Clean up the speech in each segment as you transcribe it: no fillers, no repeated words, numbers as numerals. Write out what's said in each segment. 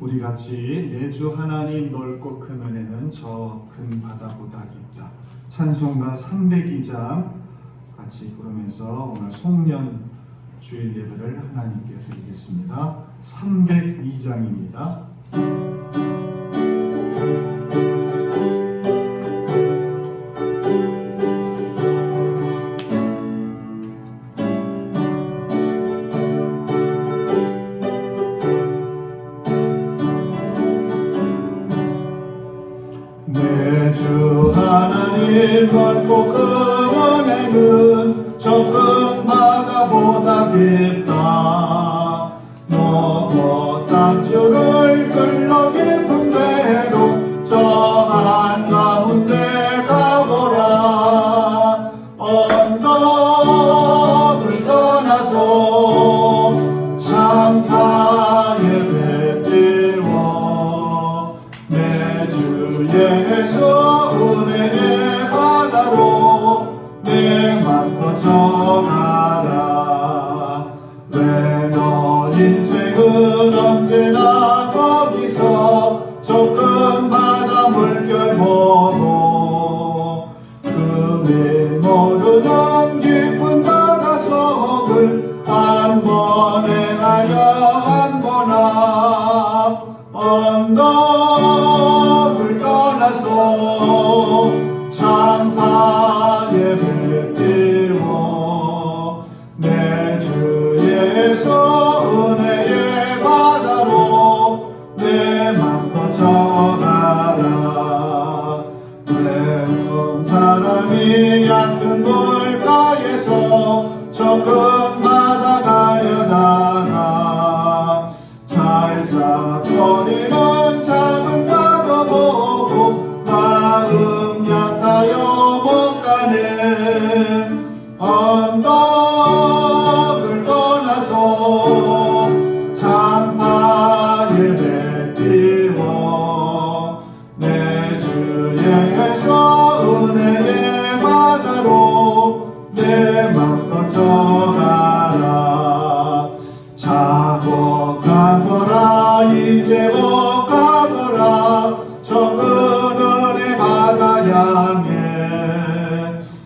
우리 같이 내 주 하나님 넓고 큰 은혜는 저 큰 바다보다 깊다. 찬송가 302장 같이 부르면서 오늘 송년 주일 예배를 하나님께 드리겠습니다. 302장입니다. 내 주 하나님 넓고 큰 은혜는 저 큰 바다보다 깊다. 너도 땅줄을 흘러 깊은 대로 저 한가운데 가보라. 언덕을 떠나서 창가에 배 띄워 내 주 예수 은혜의 바다로 내 맘 퍼져가라. 왜 너 인생은 언제나 거기서 저 큰 바다 물결 보고 금일 모르는 깊은 바닷속을 한 번 행하여 한 번 앞 언덕을 떠나서 창가에 배 띄워 내 주 예수 은혜의 바다로 내 맘 퍼져가라. 외로운 사람이 얕은 물가에서 저 큰 바다 가려다가 찰싹거리는 작은 바다 보고 마음 약하여 못 가네. 언덕을 떠나서 창가에 배 띄워 내 주 예수 은혜의 바다로 내 맘 퍼져가라. 자고 가거라 이제 못 가거라 저 큰 은혜 바다 향해.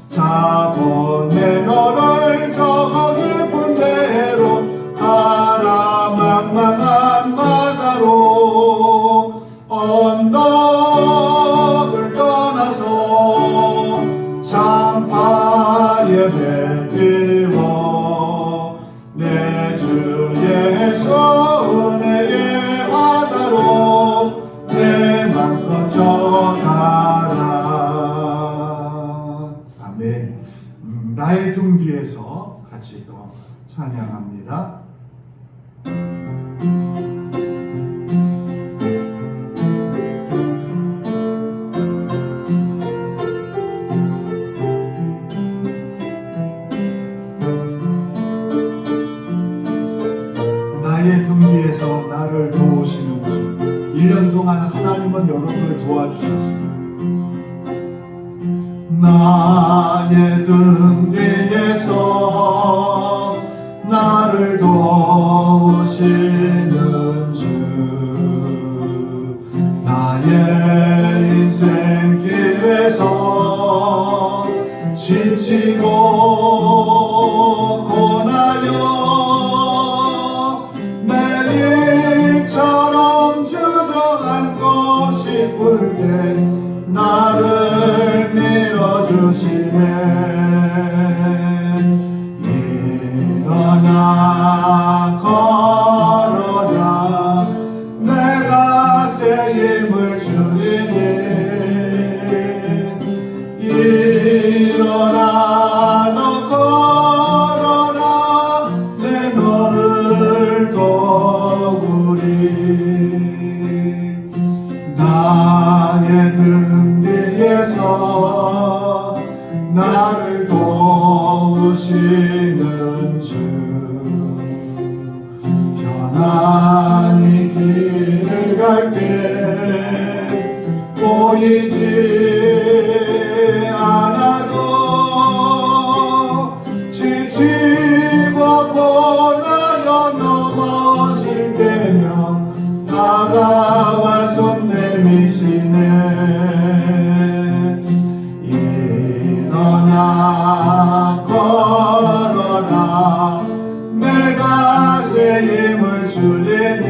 자고 내 너를 저 깊은 데로 가라. 망망한 바다로 언덕을 떠나서 창가에 배 띄워 내 주 예수 은혜의 바다로 내 맘 퍼져가라. 아멘. 나의 등 뒤에서 같이 또 찬양합니다. 나의 등 뒤에서 나를 도우시는 주. 1년 동안 하나님은 여러분을 도와주셨습니다. 나의 등 뒤에서 나를 도우시는 주. 나의 인생길에서 지치고 고나여 매일처럼 주저앉고 싶을 때 나를 밀어주시네. 일어나 걸어라 내가 새 힘을 주리니. 일어나 너 걸어라 내 너를 도우리. 나의 등 뒤에서 나를 도우시는 주. 편안히 길을 갈 때 보이지 않아도 지치고 고나여 넘어질 때면 다가 일어나 걸어라 내가 새 힘을 주리니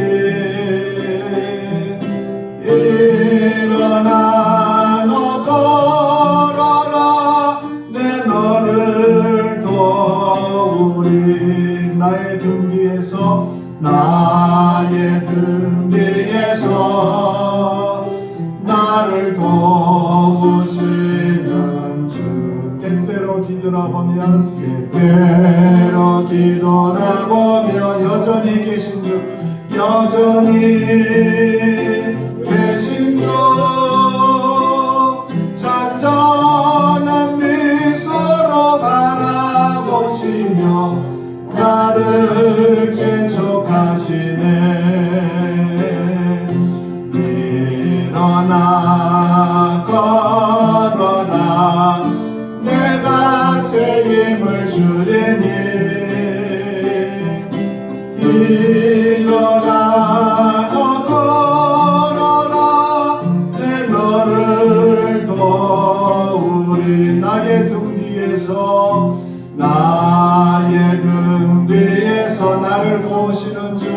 일어나 너 걸어라 내 너를 도우리 나의 등 뒤에서 나의 등 뒤에서 나를 도우시는 주 때때로 뒤돌아보면 때때로 뒤돌아보면 여전히 계신 주 여전히 계신 주 잔잔한 미소로 바라보시며 나를 재촉하시네 일어나 걸어라 내가 새 힘을 주리니 일어나 걸어라 내 너를 도우리 나의 등 뒤에서 나의 등 뒤에서 나를 도우시는 주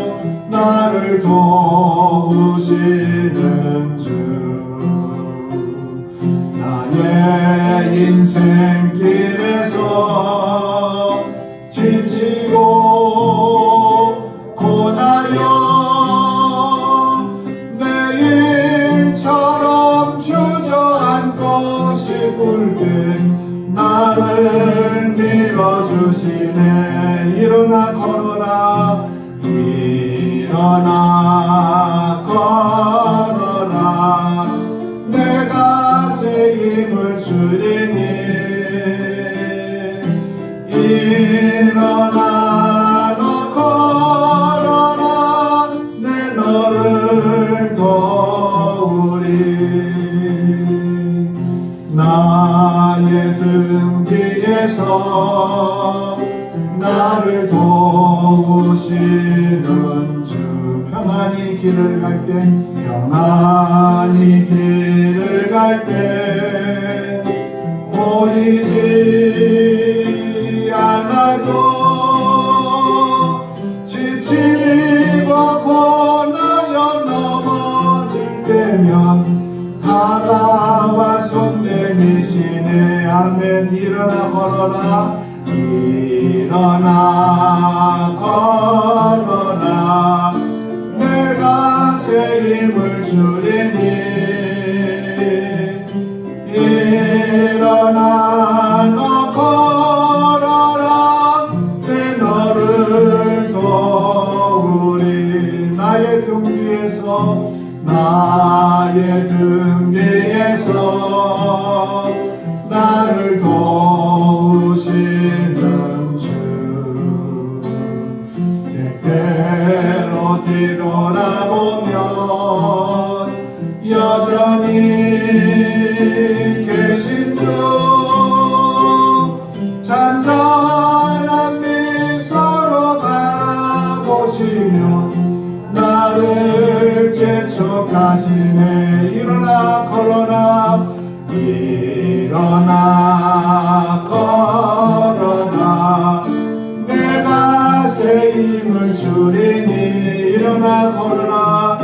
나를 도우시는 주 나의 인생길에서 지치고 고나여 내일처럼 주저앉고 싶을 때 나를 밀어주시네 일어나 걸어라 일어나 걸어라 내가 새 힘을 주리니 일어나 너 걸어라 내 너를 도우리 나의 등 뒤에서 나를 도우시는 주 평안히 길을 갈 때 평안히 길을 갈 때 보이지 않아도 지치고 고나여 넘어질 때면 다가와 손 내미시네 아멘 일어나 걸어라 일어나 걸어라 내가 새 힘을 주리니 일어나 너 걸어라 내 너를 도우리 나의 등 뒤에서 나의 등 뒤에서 나를 도우시는 주 때때로 뒤돌아보면 여전히 계신 주 잔잔한 미소로 바라보시며 나를 재촉하시네 일어나 걸어라 일어나 걸어라 내가 새 힘을 주리니 일어나 걸어라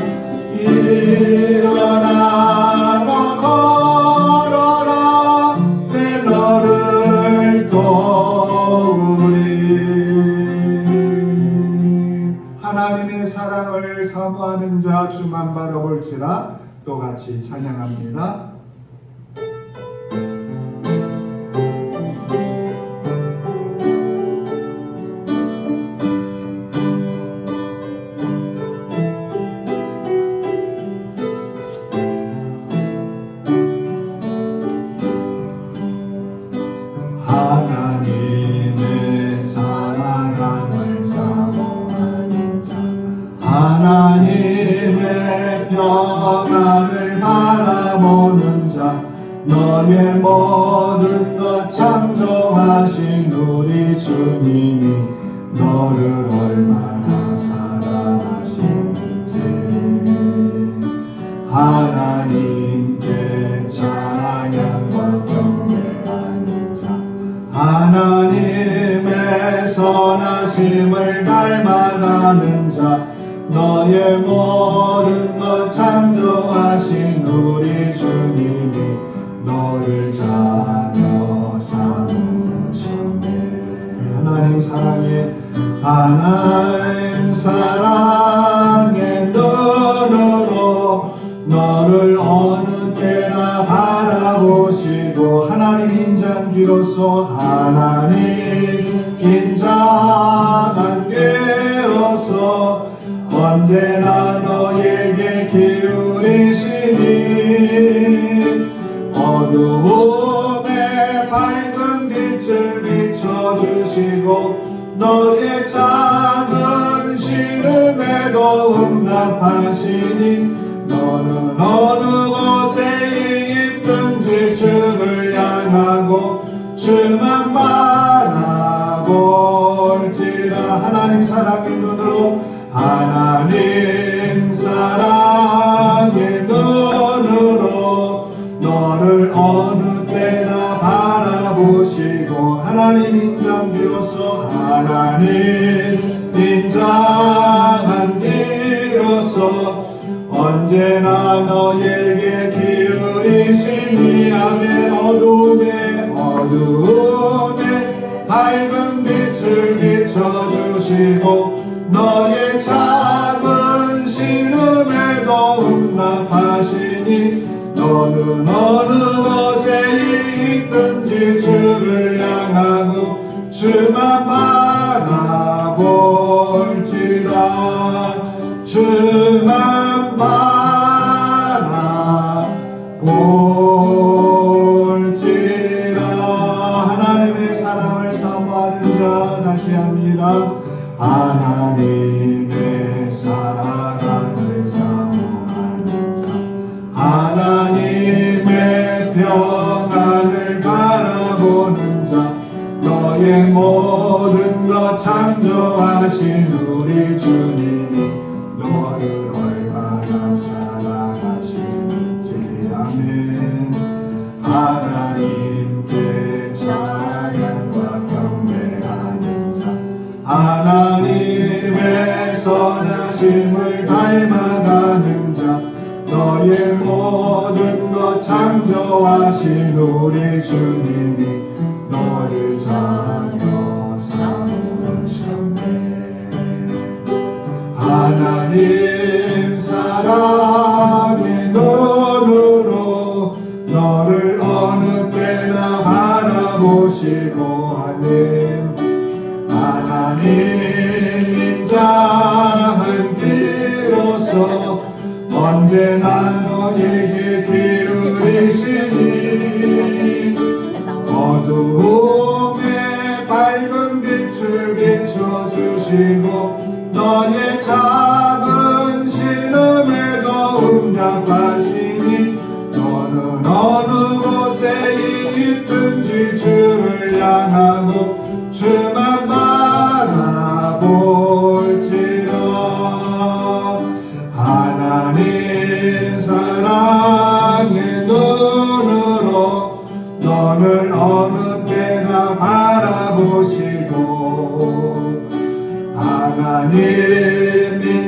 일어나 너 걸어라 내 너를 도우리 하나님의 사랑을 사모하는 자 주만 바라볼지라 또 같이 찬양합니다. 하나님의 사랑을 사모하는 자 하나님의 평안을 바라보는 자 너의 모든 것 창조하신 우리 주님이 너를 얼마나 사랑하시는지 하나님께 찬양과 경배하는 자 하나님의 선하심을 닮아가는 자 너의 모든 것 창조하신 우리 주님이 너를 자녀 삼으셨네. 하나님 사랑의 눈으로 너를 어느 때나 바라보시고 하나님 인자한기로서 하나님 인자한기로서 언제나 너에게 기울이시니 어두움에 밝은 빛을 비춰주시고 너의 작은 시름에도 응답하시니 너는 어느 곳에 있든지 주를 향하고 주만 바라볼지라. 하나님 사랑의 눈으로 하나님 사랑의 눈으로 너를 어느 때나 바라보시고 하나님 인자한기로서 하나님 인자한기로서 언제나 너에게 기울이시니 아멘. 어두움에 밝은 빛을 비춰주시고 너의 작은 신음에도 응답하시니 너는 어느 곳에 있든지 주를 향하고 주만 바라볼지라. 주만 바라볼지라. 하나님의 사랑을 사모하는 자 다시 합니다. 하나님의 사랑을 사모하는 자 하나님의 평안을 바라보는 자 너의 모든 것 창조하신 우리 주님이 너를 얼마나 사랑하시는지 아멘. 하나님께 찬양과 경배하는 자 하나님의 선하심을 닮아가는 자 너의 모든 것 창조하신 우리 주님이 너를 자녀 삼으셨네. 하나님 사랑의 눈으로 너를 어느 때나 바라보시고 하나님 인자한기로서 언제나 너에게 기울이시니 어두움에 밝은 빛을 비춰주시고 너의 작은 신음에도 응답하시니 너는 어느 곳에 있든지 주를 향하고 주만 바라볼지라. 하나님 사랑의 눈으로 너를 어느 때나 바라보시고 하나님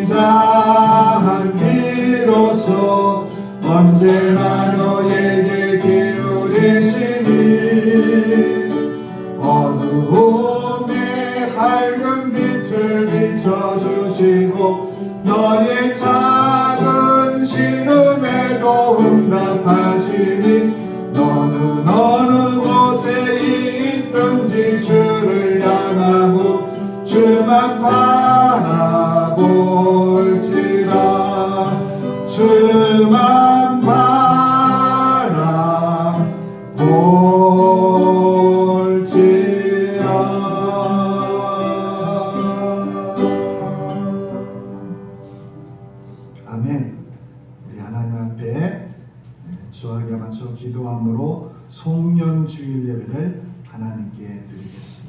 인자한기로서 언제나 너에게 기울이시니 어두움에 밝은 빛을 비춰주시고 너의 작은 신음에도 응답하시니 너는 어느 곳에 있든지 주를 향하고 주만 바라볼지라. 주만 바라볼지라. 아멘. 우리 하나님 앞에 주하게 맞춰 기도함으로 송년주일 예배를 하나님께 드리겠습니다.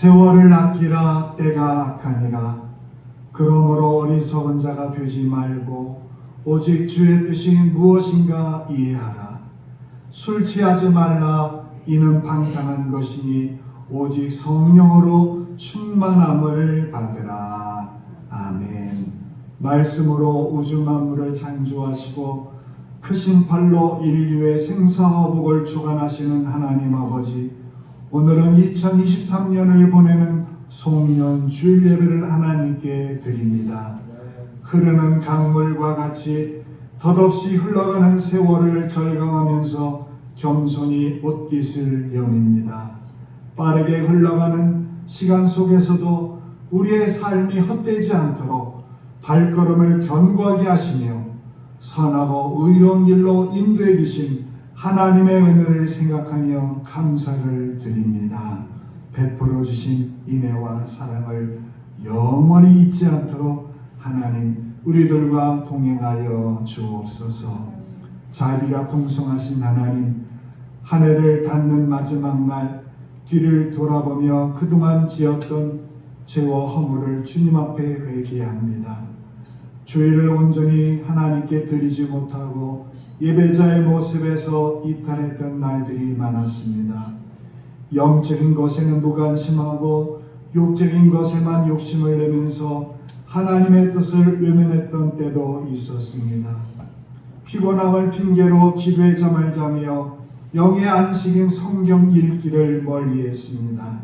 세월을 아끼라 때가 악하니라. 그러므로 어리석은 자가 되지 말고 오직 주의 뜻이 무엇인가 이해하라. 술 취하지 말라. 이는 방탕한 것이니 오직 성령으로 충만함을 받으라. 아멘. 말씀으로 우주 만물을 창조하시고 크신 팔로 인류의 생사화복을 주관하시는 하나님 아버지, 오늘은 2023년을 보내는 송년 주일 예배를 하나님께 드립니다. 흐르는 강물과 같이 덧없이 흘러가는 세월을 절감하면서 겸손히 옷깃을 여밉니다. 빠르게 흘러가는 시간 속에서도 우리의 삶이 헛되지 않도록 발걸음을 견고하게 하시며 선하고 의로운 길로 인도해 주신 하나님의 은혜를 생각하며 감사를 드립니다. 베풀어 주신 인애와 사랑을 영원히 잊지 않도록 하나님 우리들과 동행하여 주옵소서. 자비가 풍성하신 하나님, 한 해를 닫는 마지막 날 뒤를 돌아보며 그동안 지었던 죄와 허물을 주님 앞에 회개합니다. 주일을 온전히 하나님께 드리지 못하고 예배자의 모습에서 이탈했던 날들이 많았습니다. 영적인 것에는 무관심하고 육적인 것에만 욕심을 내면서 하나님의 뜻을 외면했던 때도 있었습니다. 피곤함을 핑계로 기도에 잠을 자며 영의 안식인 성경 읽기를 멀리했습니다.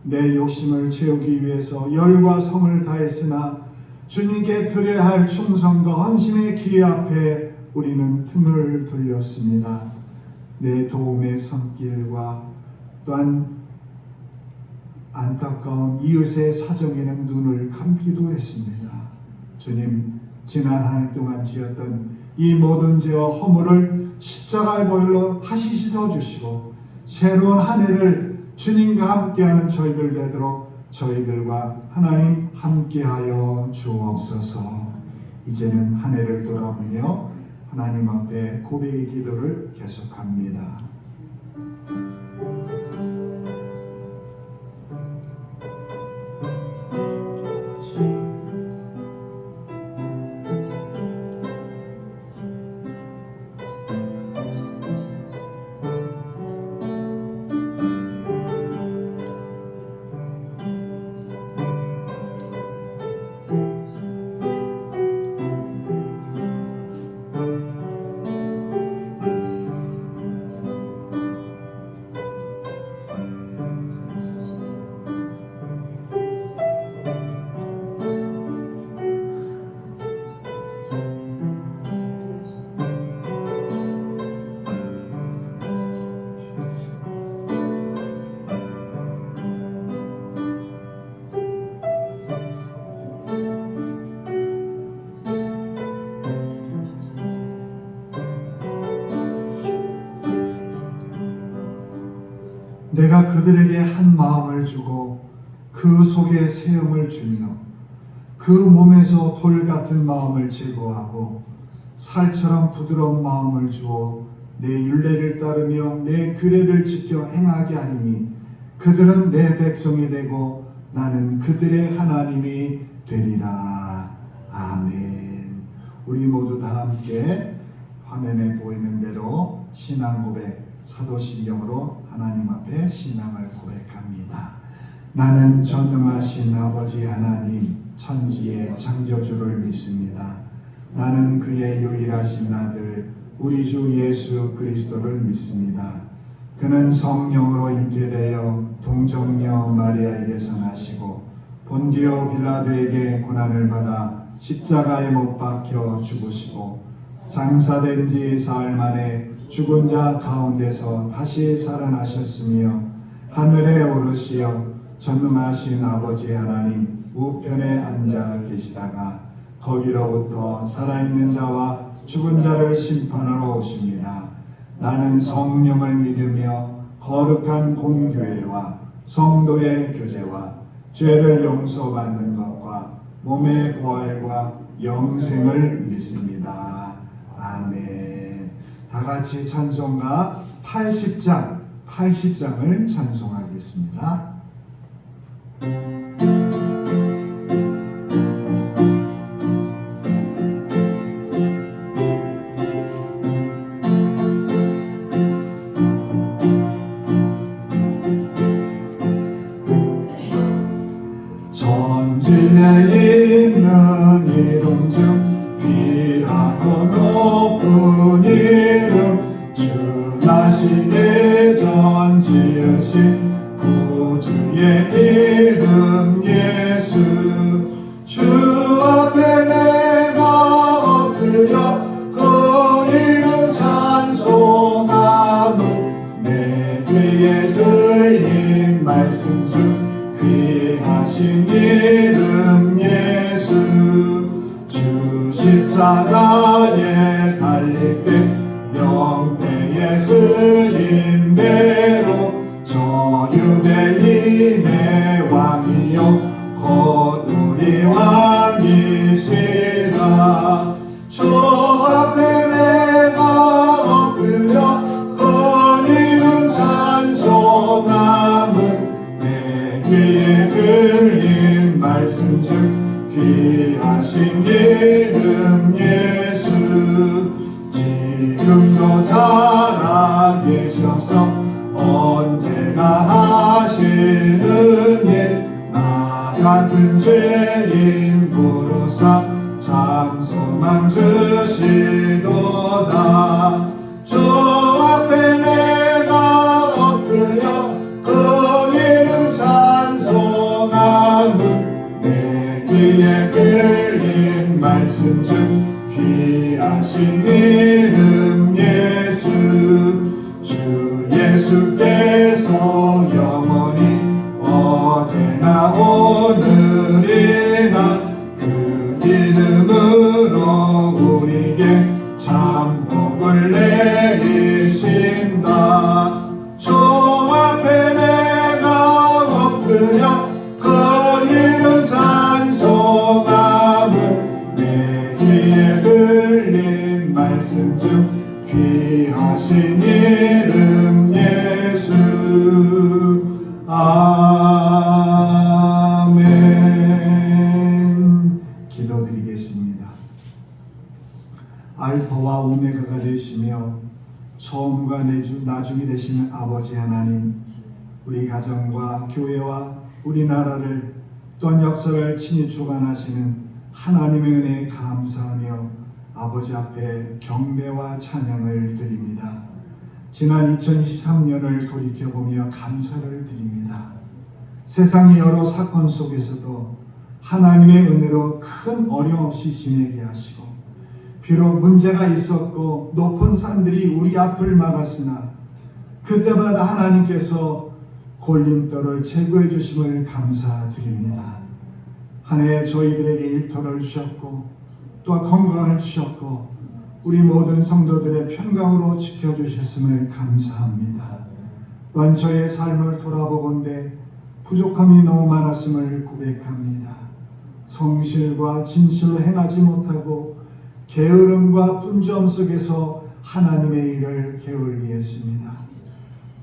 내 욕심을 채우기 위해서 열과 성을 다했으나 주님께 드려야 할 충성과 헌신의 기회 앞에 우리는 틈을 돌렸습니다. 내 도움의 손길과 또한 안타까운 이웃의 사정에는 눈을 감기도 했습니다. 주님, 지난 한 해 동안 지었던 이 모든 죄와 허물을 십자가의 보혈로 다시 씻어주시고 새로운 한 해를 주님과 함께하는 저희들 되도록 저희들과 하나님 함께하여 주옵소서. 이제는 한 해를 돌아보며 하나님 앞에 고백의 기도를 계속합니다. 내가 그들에게 한 마음을 주고 그 속에 세움을 주며 그 몸에서 돌 같은 마음을 제거하고 살처럼 부드러운 마음을 주어 내 율례를 따르며 내 규례를 지켜 행하게 하리니 그들은 내 백성이 되고 나는 그들의 하나님이 되리라. 아멘. 우리 모두 다 함께 화면에 보이는 대로 신앙 고백 사도신경으로 하나님 앞에 신앙을 고백합니다. 나는 전능하신 아버지 하나님 천지의 창조주를 믿습니다. 나는 그의 유일하신 아들 우리 주 예수 그리스도를 믿습니다. 그는 성령으로 잉태되어 동정녀 마리아에게서 나시고 본디오 빌라도에게 고난을 받아 십자가에 못 박혀 죽으시고 장사된 지 사흘 만에 죽은 자 가운데서 다시 살아나셨으며 하늘에 오르시어 전능하신 아버지 하나님 우편에 앉아 계시다가 거기로부터 살아있는 자와 죽은 자를 심판하러 오십니다. 나는 성령을 믿으며 거룩한 공교회와 성도의 교제와 죄를 용서받는 것과 몸의 부활과 영생을 믿습니다. 아멘. 다 같이 찬송가 80장을 찬송하겠습니다. 천지에 있는 이름 중 귀하고 높은 이름, 주 나시기 전 지으신 구주의 이름 예수. 주 앞에 내가 엎드려 그 이름 찬송함은 내 귀에 들린 말씀 중 귀하신 이름 예수. 주 십자가에 달릴 때 영대에 쓰인 대로 저 유대인의 왕이요 곧 우리 왕이시라. 주 앞에 내가 엎드려 그 이름 찬송함은 귀에 들린 말씀 중 귀하신 이름 예수. 지금도 살아계셔서 언제나 하시는 일, 나 같은 죄인 부르사 참 소망 주시도다. 주 앞에 내가 엎드려 그 이름 찬송함은 내 귀에 들린 말씀 중 귀하신 이름 예수. 주 예수께서 영원히 어제나 오늘이나 그 이름으로 우리에게 참 복을 내리신다. 주 앞에 내가 엎드려 그 이름 찬송함은 내 귀에 들린 말씀 중 귀하신 이름 예수. 아멘. 기도드리겠습니다. 알파와 오메가가 되시며 처음과 나중이 되시는 아버지 하나님, 우리 가정과 교회와 우리나라를 또한 역사를 친히 주관하시는 하나님의 은혜에 감사하며 아버지 앞에 경배와 찬양을 드립니다. 지난 2023년을 돌이켜보며 감사를 드립니다. 세상의 여러 사건 속에서도 하나님의 은혜로 큰 어려움 없이 지내게 하시고, 비록 문제가 있었고 높은 산들이 우리 앞을 막았으나 그때마다 하나님께서 골림돌을 제거해 주심을 감사드립니다. 한 해 저희들에게 일터를 주셨고 또한 건강을 주셨고 우리 모든 성도들의 평강으로 지켜주셨음을 감사합니다. 또한 저의 삶을 돌아보건대 부족함이 너무 많았음을 고백합니다. 성실과 진실로 행하지 못하고 게으름과 분주함 속에서 하나님의 일을 게을리했습니다.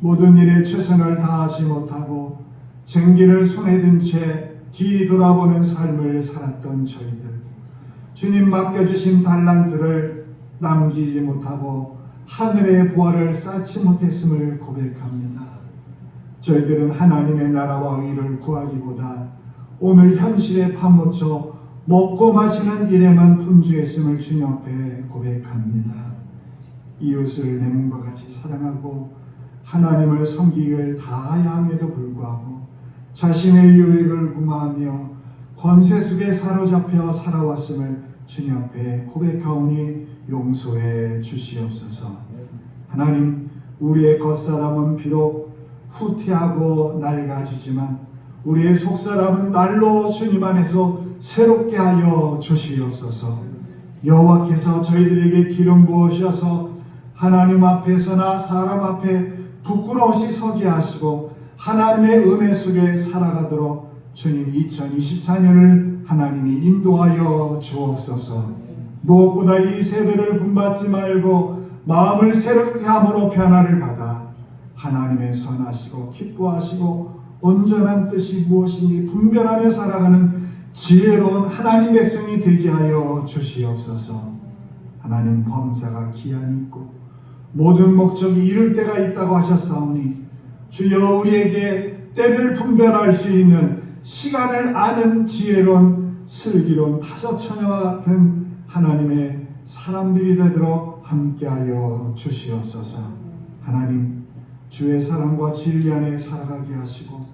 모든 일에 최선을 다하지 못하고 쟁기를 손에 든 채 뒤돌아보는 삶을 살았던 저희들, 주님 맡겨주신 달란트를 남기지 못하고 하늘의 보화를 쌓지 못했음을 고백합니다. 저희들은 하나님의 나라와 의를 구하기보다 오늘 현실에 파묻혀 먹고 마시는 일에만 분주했음을 주님 앞에 고백합니다. 이웃을 내 몸과 같이 사랑하고 하나님을 섬기기를 다해야 함에도 불구하고 자신의 유익을 구마하며 권세 속에 사로잡혀 살아왔음을 주님 앞에 고백하오니 용서해 주시옵소서. 하나님, 우리의 겉사람은 비록 후퇴하고 낡아지지만 우리의 속사람은 날로 주님 안에서 새롭게 하여 주시옵소서. 여호와께서 저희들에게 기름 부으셔서 하나님 앞에서나 사람 앞에 부끄러움없이 서게 하시고 하나님의 은혜 속에 살아가도록 주님 2024년을 하나님이 인도하여 주옵소서. 무엇보다 이 세대를 분받지 말고 마음을 새롭게 함으로 변화를 받아 하나님의 선하시고 기뻐하시고 온전한 뜻이 무엇인지 분별하며 살아가는 지혜로운 하나님 백성이 되게 하여 주시옵소서. 하나님, 범사가 기한이 있고 모든 목적이 이룰 때가 있다고 하셨사오니 주여 우리에게 때를 분별할 수 있는 시간을 아는 지혜로운 슬기로운 다섯 처녀와 같은 하나님의 사람들이 되도록 함께하여 주시옵소서. 하나님, 주의 사랑과 진리 안에 살아가게 하시고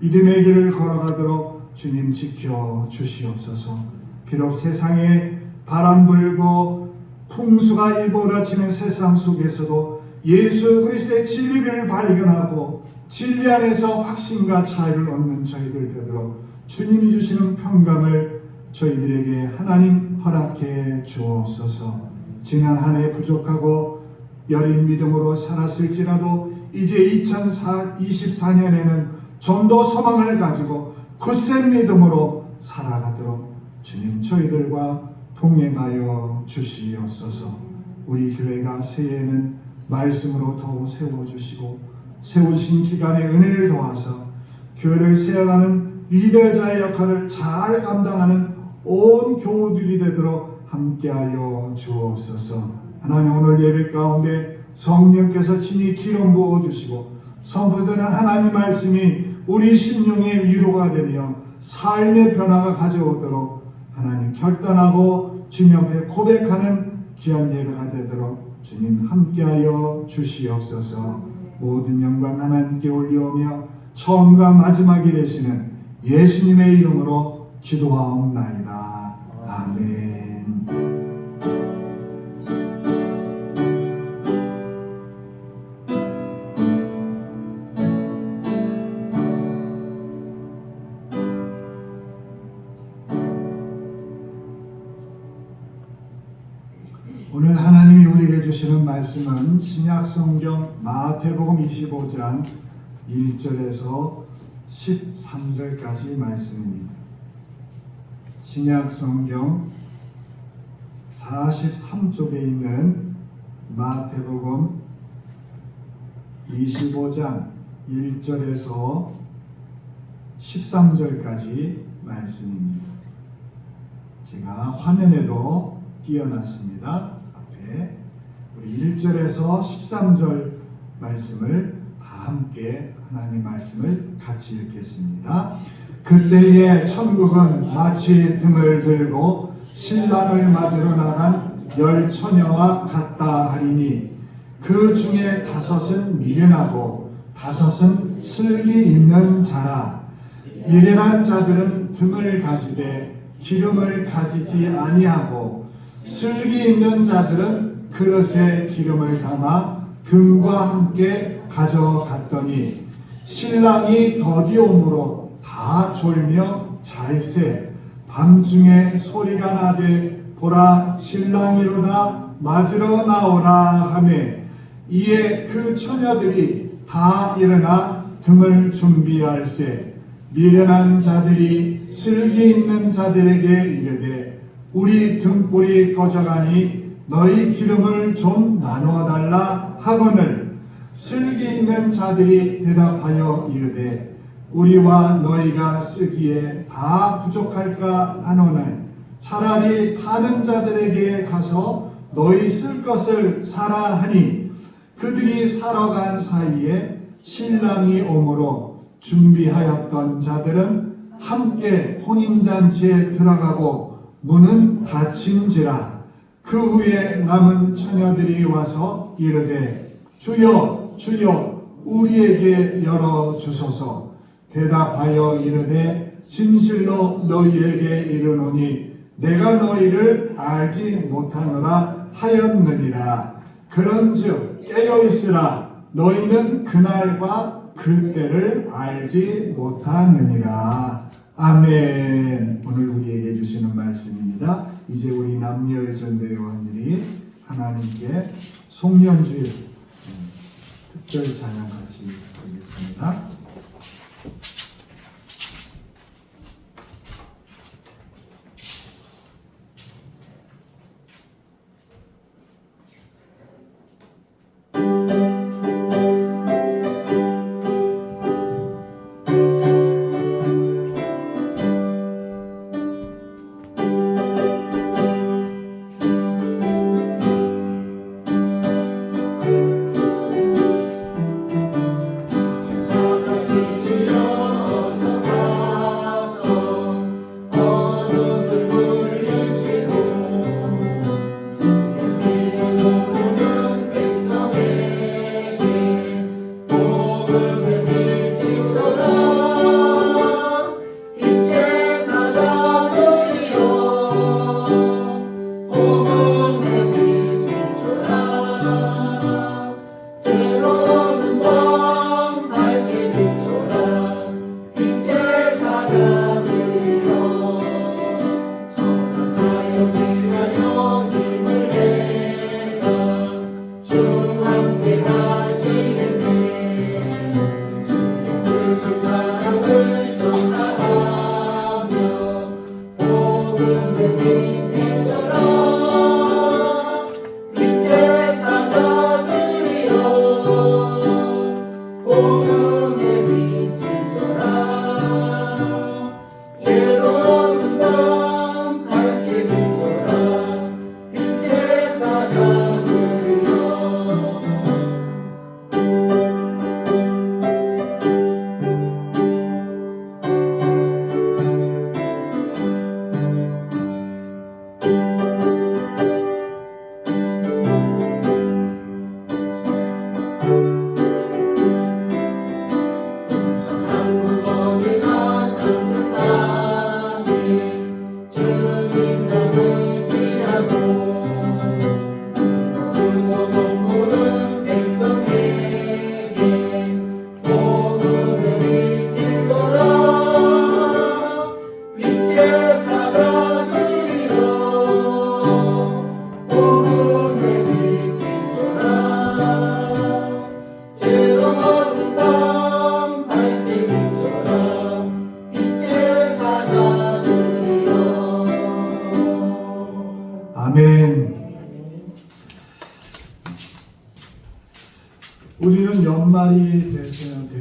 믿음의 길을 걸어가도록 주님 지켜 주시옵소서. 비록 세상에 바람 불고 풍수가 일몰아치는 세상 속에서도 예수 그리스도의 진리를 발견하고 진리 안에서 확신과 자유를 얻는 저희들 되도록 주님이 주시는 평강을 저희들에게 하나님 허락해 주옵소서. 지난 한 해 부족하고 여린 믿음으로 살았을지라도 이제 2024년에는 좀 더 소망을 가지고 굳센 믿음으로 살아가도록 주님 저희들과 동행하여 주시옵소서. 우리 교회가 새해에는 말씀으로 더욱 세워주시고 세우신 기간에 은혜를 더하사 교회를 세워가는 리더자의 역할을 잘 감당하는 온 교우들이 되도록 함께하여 주옵소서. 하나님, 오늘 예배 가운데 성령께서 친히 기름 부어주시고 선포되는 하나님 말씀이 우리 심령의 위로가 되며 삶의 변화가 가져오도록 하나님 결단하고 주님 앞에 고백하는 귀한 예배가 되도록 주님 함께하여 주시옵소서. 모든 영광 하나님께 올리오며 처음과 마지막이 되시는 예수님의 이름으로 기도하옵나이다. 아멘. 오늘 하나님이 우리에게 주시는 말씀은 신약성경 마태복음 25장 1절에서 13절까지 말씀입니다. 신약성경 43쪽에 있는 마태복음 25장 1절에서 13절까지 말씀입니다. 제가 화면에도 띄어놨습니다. 앞에 우리 1절에서 13절 말씀을 다 함께 하나님의 말씀을 같이 읽겠습니다. 그때에 천국은 마치 등을 들고 신랑을 맞으러 나간 10처녀와 같다 하리니 그 중에 5은 미련하고 5은 슬기 있는 자라. 미련한 자들은 등을 가지되 기름을 가지지 아니하고 슬기 있는 자들은 그릇에 기름을 담아 등과 함께 가져갔더니 신랑이 더디옴으로 다 졸며 잘새 밤중에 소리가 나되 보라 신랑이로다 맞으러 나오라 하매 이에 그 처녀들이 다 일어나 등을 준비할세 미련한 자들이 슬기 있는 자들에게 이르되 우리 등불이 꺼져가니 너희 기름을 좀 나누어달라 하거늘 슬기 있는 자들이 대답하여 이르되 우리와 너희가 쓰기에 다 부족할까 하노니 차라리 파는 자들에게 가서 너희 쓸 것을 사라 하니 그들이 사러 간 사이에 신랑이 오므로 준비하였던 자들은 함께 혼인잔치에 들어가고 문은 닫힌지라. 그 후에 남은 처녀들이 와서 이르되 주여 주여 우리에게 열어주소서. 대답하여 이르되 진실로 너희에게 이르노니 내가 너희를 알지 못하노라 하였느니라. 그런즉 깨어있으라. 너희는 그날과 그때를 알지 못하느니라. 아멘. 오늘 우리에게 주시는 말씀입니다. 이제 우리 남녀여전 대원들이 하나님께 송년주일 특별 찬양 같이 드리겠습니다.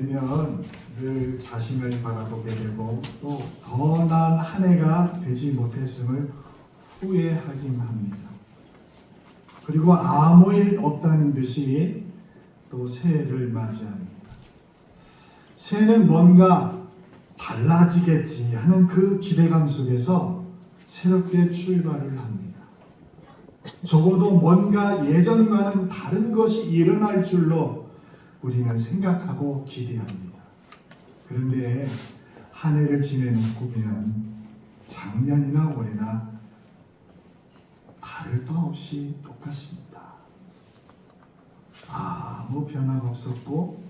되면 늘 자신을 바라보게 되고 또 더 나은 한 해가 되지 못했음을 후회하긴 합니다. 그리고 아무 일 없다는 듯이 또 새해를 맞이합니다. 새해는 뭔가 달라지겠지 하는 그 기대감 속에서 새롭게 출발을 합니다. 적어도 뭔가 예전과는 다른 것이 일어날 줄로 우리는 생각하고 기대합니다. 그런데 한 해를 지내놓고 보면 작년이나 올해나 다를 바 없이 똑같습니다. 아무 변화가 없었고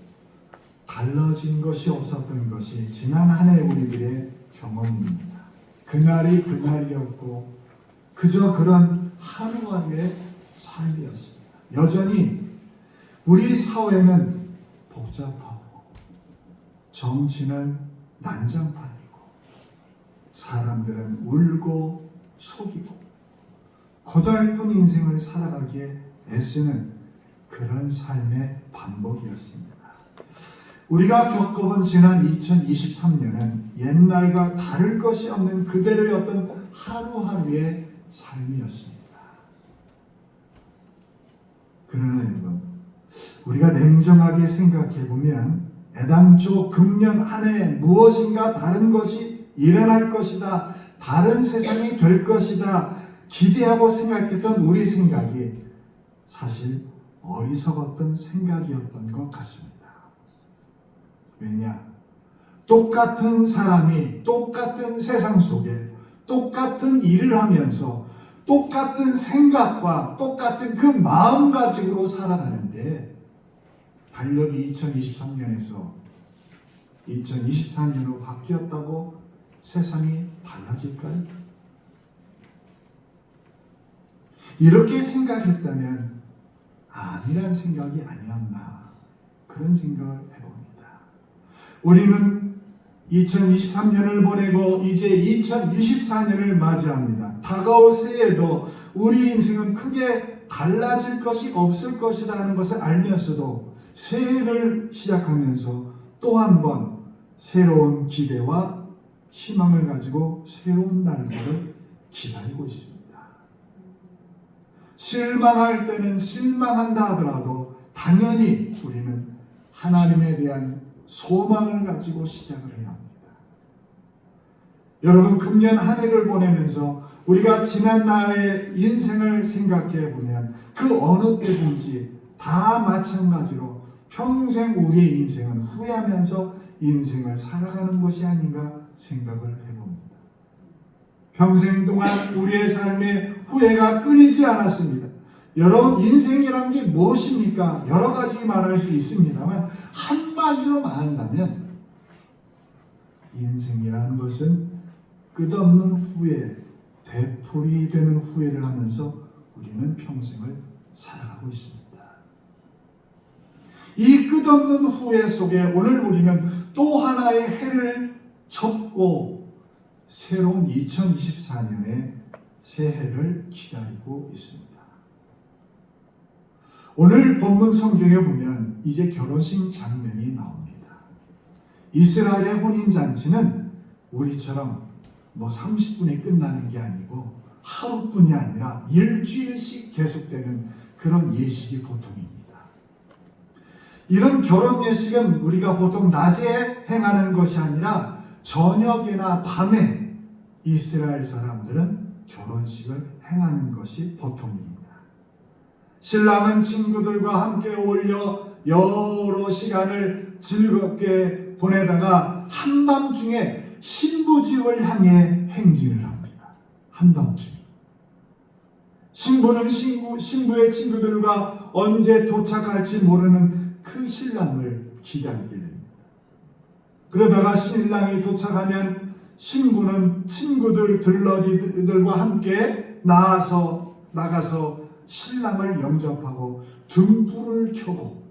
달라진 것이 없었던 것이 지난 한 해 우리들의 경험입니다. 그날이 그날이었고 그저 그런 하루하루의 삶이었습니다. 여전히 우리 사회는 복잡하고 정치는 난장판이고 사람들은 울고 속이고 고달픈 인생을 살아가기에 애쓰는 그런 삶의 반복이었습니다. 우리가 겪어본 지난 2023년은 옛날과 다를 것이 없는 그대로의 어떤 하루하루의 삶이었습니다. 그러나 여러분, 우리가 냉정하게 생각해보면 애당초 금년 한 해 무엇인가 다른 것이 일어날 것이다, 다른 세상이 될 것이다 기대하고 생각했던 우리 생각이 사실 어리석었던 생각이었던 것 같습니다. 왜냐? 똑같은 사람이 똑같은 세상 속에 똑같은 일을 하면서 똑같은 생각과 똑같은 그 마음가짐으로 살아가는데 달력이 2023년에서 2024년으로 바뀌었다고 세상이 달라질까요? 이렇게 생각했다면 아니란 생각이 아니었나 그런 생각을 해봅니다. 우리는 2023년을 보내고 이제 2024년을 맞이합니다. 다가올 새해에도 우리 인생은 크게 달라질 것이 없을 것이다 하는 것을 알면서도 새해를 시작하면서 또 한 번 새로운 기대와 희망을 가지고 새로운 날들을 기다리고 있습니다. 실망할 때는 실망한다 하더라도 당연히 우리는 하나님에 대한 소망을 가지고 시작을 해야 합니다. 여러분, 금년 한 해를 보내면서 우리가 지난 날의 인생을 생각해 보면 그 어느 때든지 다 마찬가지로 평생 우리의 인생은 후회하면서 인생을 살아가는 것이 아닌가 생각을 해봅니다. 평생 동안 우리의 삶에 후회가 끊이지 않았습니다. 여러분, 인생이란 게 무엇입니까? 여러 가지 말할 수 있습니다만 한마디로 말한다면 인생이라는 것은 끝없는 후회, 되풀이 되는 후회를 하면서 우리는 평생을 살아가고 있습니다. 이 끝없는 후회 속에 오늘 우리는 또 하나의 해를 접고 새로운 2024년의 새해를 기다리고 있습니다. 오늘 본문 성경에 보면 이제 결혼식 장면이 나옵니다. 이스라엘의 혼인잔치는 우리처럼 30분에 끝나는 게 아니고 하루뿐이 아니라 일주일씩 계속되는 그런 예식이 보통입니다. 이런 결혼 예식은 우리가 보통 낮에 행하는 것이 아니라 저녁이나 밤에 이스라엘 사람들은 결혼식을 행하는 것이 보통입니다. 신랑은 친구들과 함께 어울려 여러 시간을 즐겁게 보내다가 한밤중에 신부집을 향해 행진을 합니다. 한밤중에. 신부는 신부의 친구들과 언제 도착할지 모르는 그 신랑을 기다리게 됩니다. 그러다가 신랑이 도착하면 신부는 친구들 들러리들과 함께 나가서 신랑을 영접하고 등불을 켜고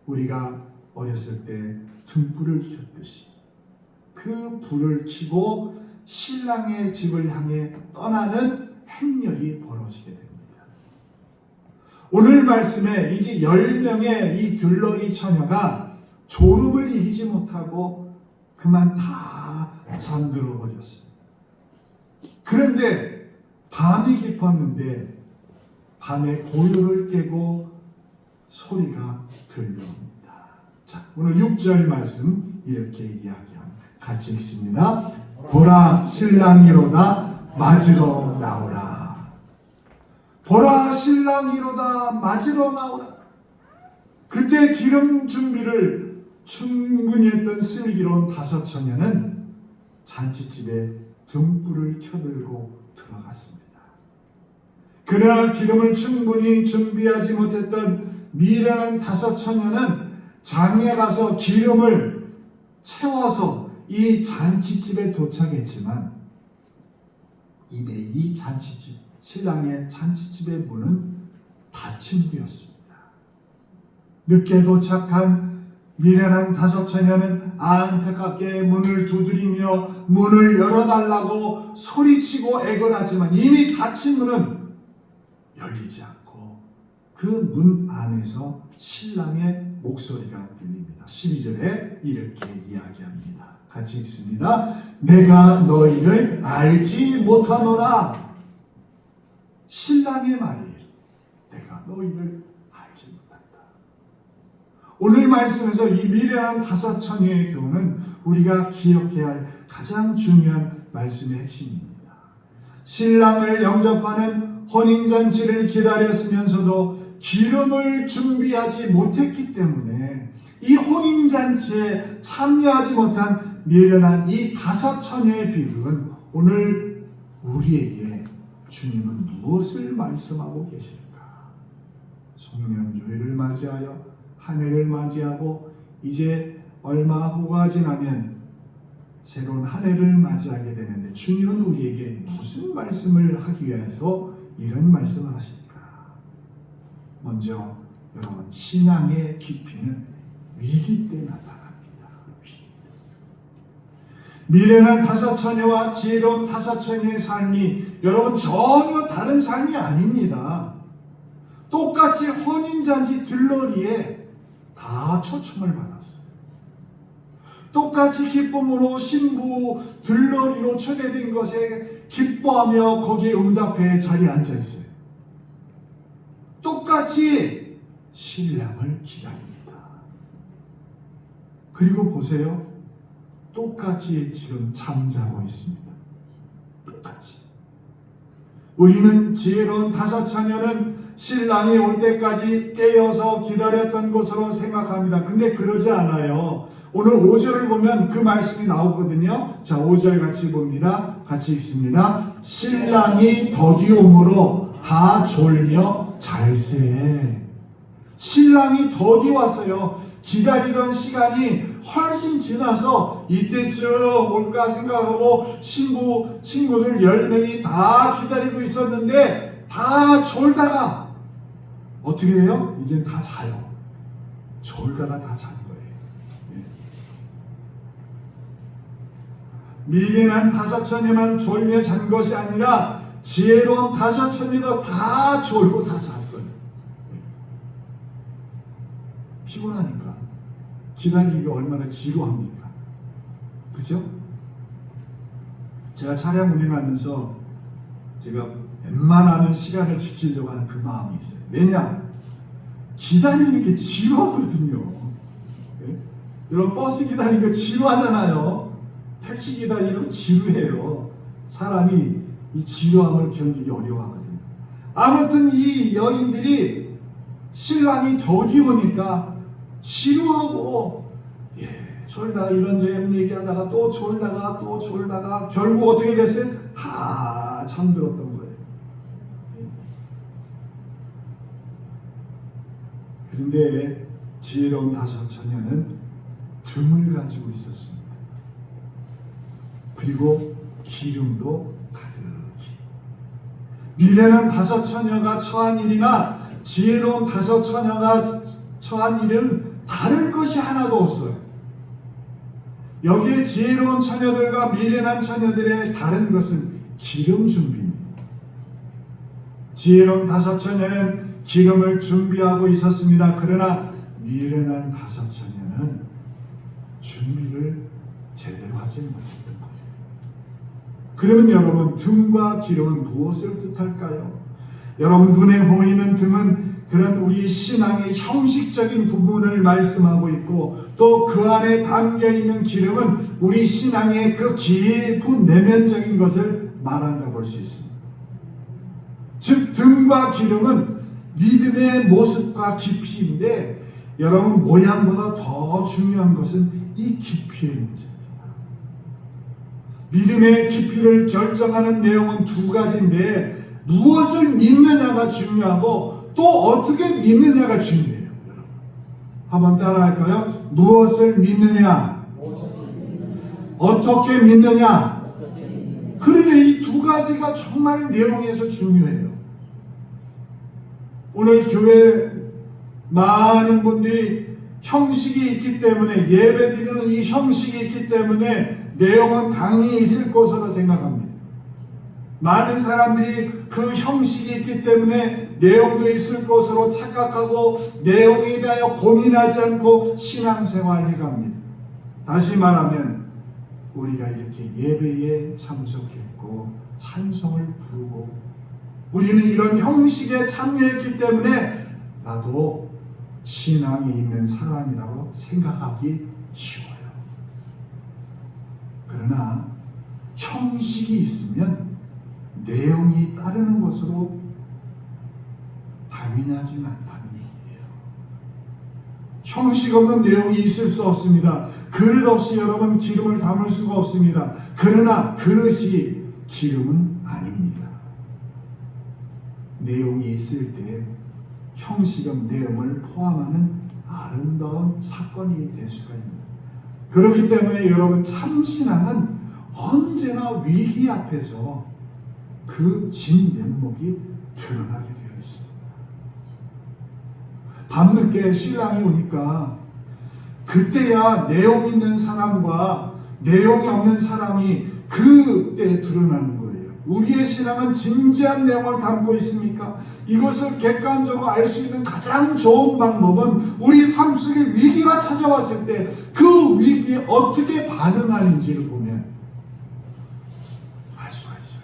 우리가 어렸을 때 등불을 켰듯이 그 불을 켜고 신랑의 집을 향해 떠나는 행렬이 벌어지게 됩니다. 오늘 말씀에 이제 10명의 이 들러리 처녀가 졸음을 이기지 못하고 그만 다 잠들어 버렸습니다. 그런데 밤이 깊었는데 밤에 고요를 깨고 소리가 들려옵니다. 자, 오늘 6절 말씀 이렇게 이야기합니다. 같이 읽습니다. 보라, 신랑이로다, 맞으러 나오라. 보라, 신랑이로다, 맞으러 나오라. 그때 기름 준비를 충분히 했던 슬기로운 다섯 처녀는 잔치집에 등불을 켜들고 들어갔습니다. 그러나 기름을 충분히 준비하지 못했던 미련한 다섯 처녀는 장에 가서 기름을 채워서 이 잔치집에 도착했지만 이내 이 잔치집, 신랑의 잔치집의 문은 닫힌 후였습니다. 늦게 도착한 미련한 다섯 처녀는 안타깝게 문을 두드리며 문을 열어달라고 소리치고 애걸하지만 이미 닫힌 문은 열리지 않고 그 문 안에서 신랑의 목소리가 들립니다. 12절에 이렇게 이야기합니다. 같이 읽습니다. 내가 너희를 알지 못하노라. 신랑의 말이에요. 내가 너희를 알지 못한다. 오늘 말씀에서 이 미련한 다섯 처녀의 교훈은 우리가 기억해야 할 가장 중요한 말씀의 핵심입니다. 신랑을 영접하는 혼인잔치를 기다렸으면서도 기름을 준비하지 못했기 때문에 이 혼인잔치에 참여하지 못한 미련한 이 다섯 처녀의 비극은 오늘 우리에게 주님은 무엇을 말씀하고 계실까? 송년교회를 맞이하여 한 해를 맞이하고 이제 얼마 후가 지나면 새로운 한 해를 맞이하게 되는데 주님은 우리에게 무슨 말씀을 하기 위해서 이런 말씀을 하실까? 먼저 여러분, 신앙의 깊이는 위기 때 나타납니다. 위기 때. 미련한 다섯 처녀와 지혜로운 다섯 처녀의 삶이 여러분 전혀 다른 삶이 아닙니다. 똑같이 혼인잔치 들러리에 다 초청을 받았어요. 똑같이 기쁨으로 신부 들러리로 초대된 것에 기뻐하며 거기에 응답해 자리에 앉아 있어요. 똑같이 신랑을 기다립니다. 그리고 보세요. 똑같이 지금 잠자고 있습니다. 똑같이. 우리는 지혜로운 다섯 처녀는 신랑이 올 때까지 깨어서 기다렸던 것으로 생각합니다. 근데 그러지 않아요. 오늘 5절을 보면 그 말씀이 나오거든요. 자, 5절 같이 봅니다. 같이 읽습니다. 신랑이 더디옴으로 다 졸며 잘세. 신랑이 더디 왔어요. 기다리던 시간이 훨씬 지나서 이때쯤 올까 생각하고 친구들 10명이 다 기다리고 있었는데 다 졸다가 어떻게 돼요? 이젠 다 자요. 졸다가 다 자는 거예요. 미련한 다섯 처녀만 졸며 잔 것이 아니라 지혜로운 다섯 처녀도 다 졸고 다 잤어요. 피곤하니까 기다리기가 얼마나 지루합니까? 그죠? 제가 차량 운행하면서 제가 웬만하면 시간을 지키려고 하는 그 마음이 있어요. 왜냐? 기다리는 게 지루하거든요. 네? 여러분 버스 기다리는 거 지루하잖아요. 택시 기다리는 거 지루해요. 사람이 이 지루함을 견디기 어려워하거든요. 아무튼 이 여인들이 신랑이 더디 오니까 지루하고 졸다가 이런저런 얘기하다가 또 졸다가 결국 어떻게 됐어요? 다 잠들었던 거예요. 그런데 지혜로운 다섯 처녀는 등을 가지고 있었습니다. 그리고 기름도 가득히. 미련한 다섯 처녀가 처한 일이나 지혜로운 다섯 처녀가 처한 일은 다를 것이 하나도 없어요. 여기에 지혜로운 처녀들과 미련한 처녀들의 다른 것은 기름 준비입니다. 지혜로운 다섯 처녀는 기름을 준비하고 있었습니다. 그러나 미련한 다섯 처녀는 준비를 제대로 하지 못했던 거죠. 그러면 여러분, 등과 기름은 무엇을 뜻할까요? 여러분, 눈에 보이는 등은 그런 우리 신앙의 형식적인 부분을 말씀하고 있고, 또 그 안에 담겨 있는 기름은 우리 신앙의 그 깊은 내면적인 것을 말한다고 볼 수 있습니다. 즉, 등과 기름은 믿음의 모습과 깊이인데, 여러분, 모양보다 더 중요한 것은 이 깊이의 문제입니다. 믿음의 깊이를 결정하는 내용은 두 가지인데, 무엇을 믿느냐가 중요하고 또 어떻게 믿느냐가 중요해요. 여러분, 한번 따라할까요? 무엇을 믿느냐, 어떻게 믿느냐. 그러니 이 두 가지가 정말 내용에서 중요해요. 오늘 교회 많은 분들이 형식이 있기 때문에, 예배드리는 이 형식이 있기 때문에 내용은 당연히 있을 것으로 생각합니다. 많은 사람들이 그 형식이 있기 때문에 내용도 있을 것으로 착각하고 내용에 대하여 고민하지 않고 신앙생활을 해갑니다. 다시 말하면 우리가 이렇게 예배에 참석했고 찬송을 부르고 우리는 이런 형식에 참여했기 때문에 나도 신앙이 있는 사람이라고 생각하기 쉬워요. 그러나 형식이 있으면 내용이 따르는 것으로 당연하지 않다는 얘기예요. 형식 없는 내용이 있을 수 없습니다. 그릇 없이 여러분 기름을 담을 수가 없습니다. 그러나 그릇이 기름은 아닙니다. 내용이 있을 때 형식은 내용을 포함하는 아름다운 사건이 될 수가 있습니다. 그렇기 때문에 여러분, 참신앙은 언제나 위기 앞에서 그 진면목이 드러나게 되어 있습니다. 밤늦게 신랑이 오니까 그때야 내용 있는 사람과 내용이 없는 사람이 그때 드러나는 거예요. 우리의 신앙은 진지한 내용을 담고 있습니까? 이것을 객관적으로 알 수 있는 가장 좋은 방법은 우리 삶 속에 위기가 찾아왔을 때 그 위기에 어떻게 반응하는지를 보면 알 수가 있어요.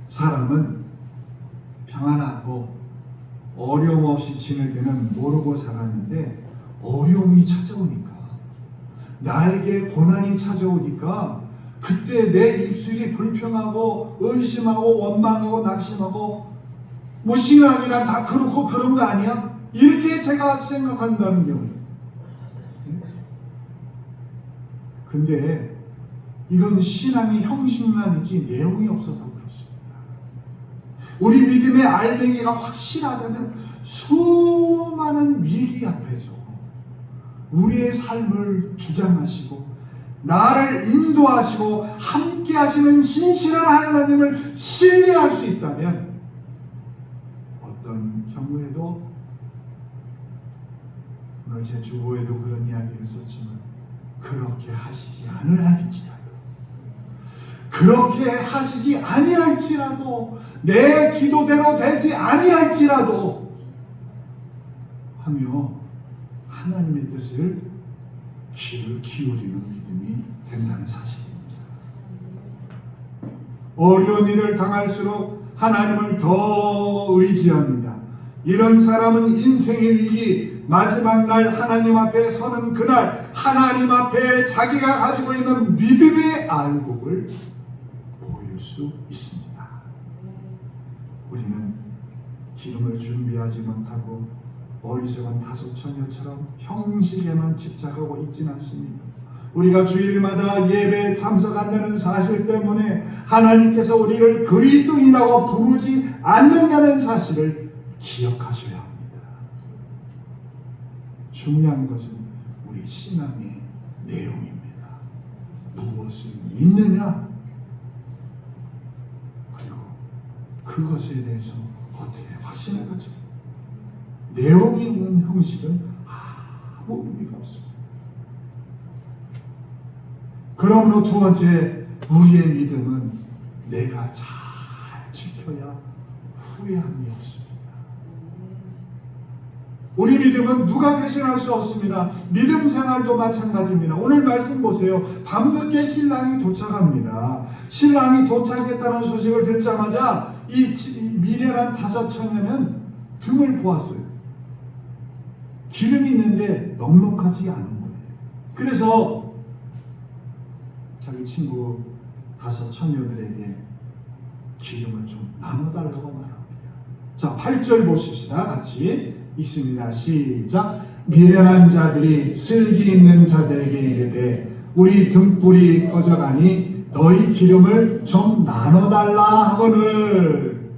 사람은 평안하고 어려움 없이 지낼 때는 모르고 살았는데, 어려움이 찾아오니까, 나에게 고난이 찾아오니까 그때 내 입술이 불평하고 의심하고 원망하고 낙심하고, 뭐 신앙이란 다 그렇고 그런 거 아니야? 이렇게 제가 생각한다는 경우예요. 근데 이건 신앙의 형식만이지 내용이 없어서 그렇습니다. 우리 믿음의 알맹이가 확실하다면 수많은 위기 앞에서 우리의 삶을 주장하시고 나를 인도하시고 함께 하시는 신실한 하나님을 신뢰할 수 있다면 어떤 경우에도, 오늘 제 주보에도 그런 이야기를 썼지만, 그렇게 하시지 않을지라도, 그렇게 하시지 아니할지라도, 내 기도대로 되지 아니할지라도 하며 하나님의 뜻을 귀를 기울이는 믿음이 된다는 사실입니다. 어려운 일을 당할수록 하나님을 더 의지합니다. 이런 사람은 인생의 위기, 마지막 날 하나님 앞에 서는 그날, 하나님 앞에 자기가 가지고 있는 믿음의 알곡을 보일 수 있습니다. 우리는 기름을 준비하지 못하고 어리석은 다섯 처녀처럼 형식에만 집착하고 있지는 않습니다. 우리가 주일마다 예배에 참석한다는 사실 때문에 하나님께서 우리를 그리스도인이라고 부르지 않는다는 사실을 기억하셔야 합니다. 중요한 것은 우리 신앙의 내용입니다. 무엇을 믿느냐, 그리고 그것에 대해서 어떻게 확신할 거죠. 내용이 있는 형식은 아무 의미가 없습니다. 그러므로 두 번째, 우리의 믿음은 내가 잘 지켜야 후회함이 없습니다. 우리 믿음은 누가 대신할 수 없습니다. 믿음 생활도 마찬가지입니다. 오늘 말씀 보세요. 밤늦게 신랑이 도착합니다. 신랑이 도착했다는 소식을 듣자마자 이 미련한 5 처녀는 등을 보았어요. 기름이 있는데 넉넉하지 않은 거예요. 그래서 자기 친구 5 처녀들에게 기름을 좀 나눠달라고 말합니다. 자, 8절 보십시다. 같이 있습니다. 시작. 미련한 자들이 슬기 있는 자들에게 이르되 우리 등불이 꺼져가니 너희 기름을 좀 나눠달라 하거늘.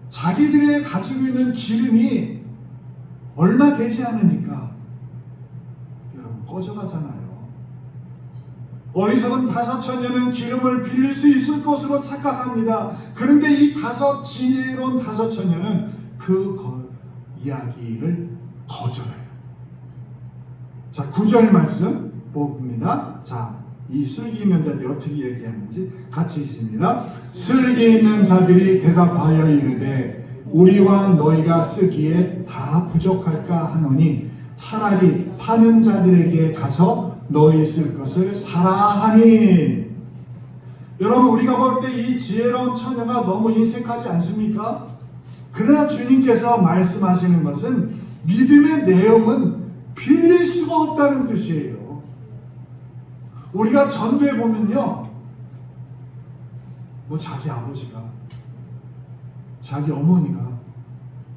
자기들이 가지고 있는 기름이 얼마 되지 않으니까 여러분 꺼져가잖아요. 어리석은 5 처녀는 기름을 빌릴 수 있을 것으로 착각합니다. 그런데 이 지혜로운 5 처녀는 그 이야기를 거절해요. 자, 9절 말씀 봅니다. 자, 이 슬기 있는 자들이 어떻게 얘기하는지 같이 있습니다. 슬기 있는 자들이 대답하여 이르되 우리와 너희가 쓰기에 다 부족할까 하노니 차라리 파는 자들에게 가서 너희 쓸 것을 사라 하니. 여러분, 우리가 볼 때 이 지혜로운 처녀가 너무 인색하지 않습니까? 그러나 주님께서 말씀하시는 것은 믿음의 내용은 빌릴 수가 없다는 뜻이에요. 우리가 전도에 보면요, 뭐 자기 아버지가, 자기 어머니가,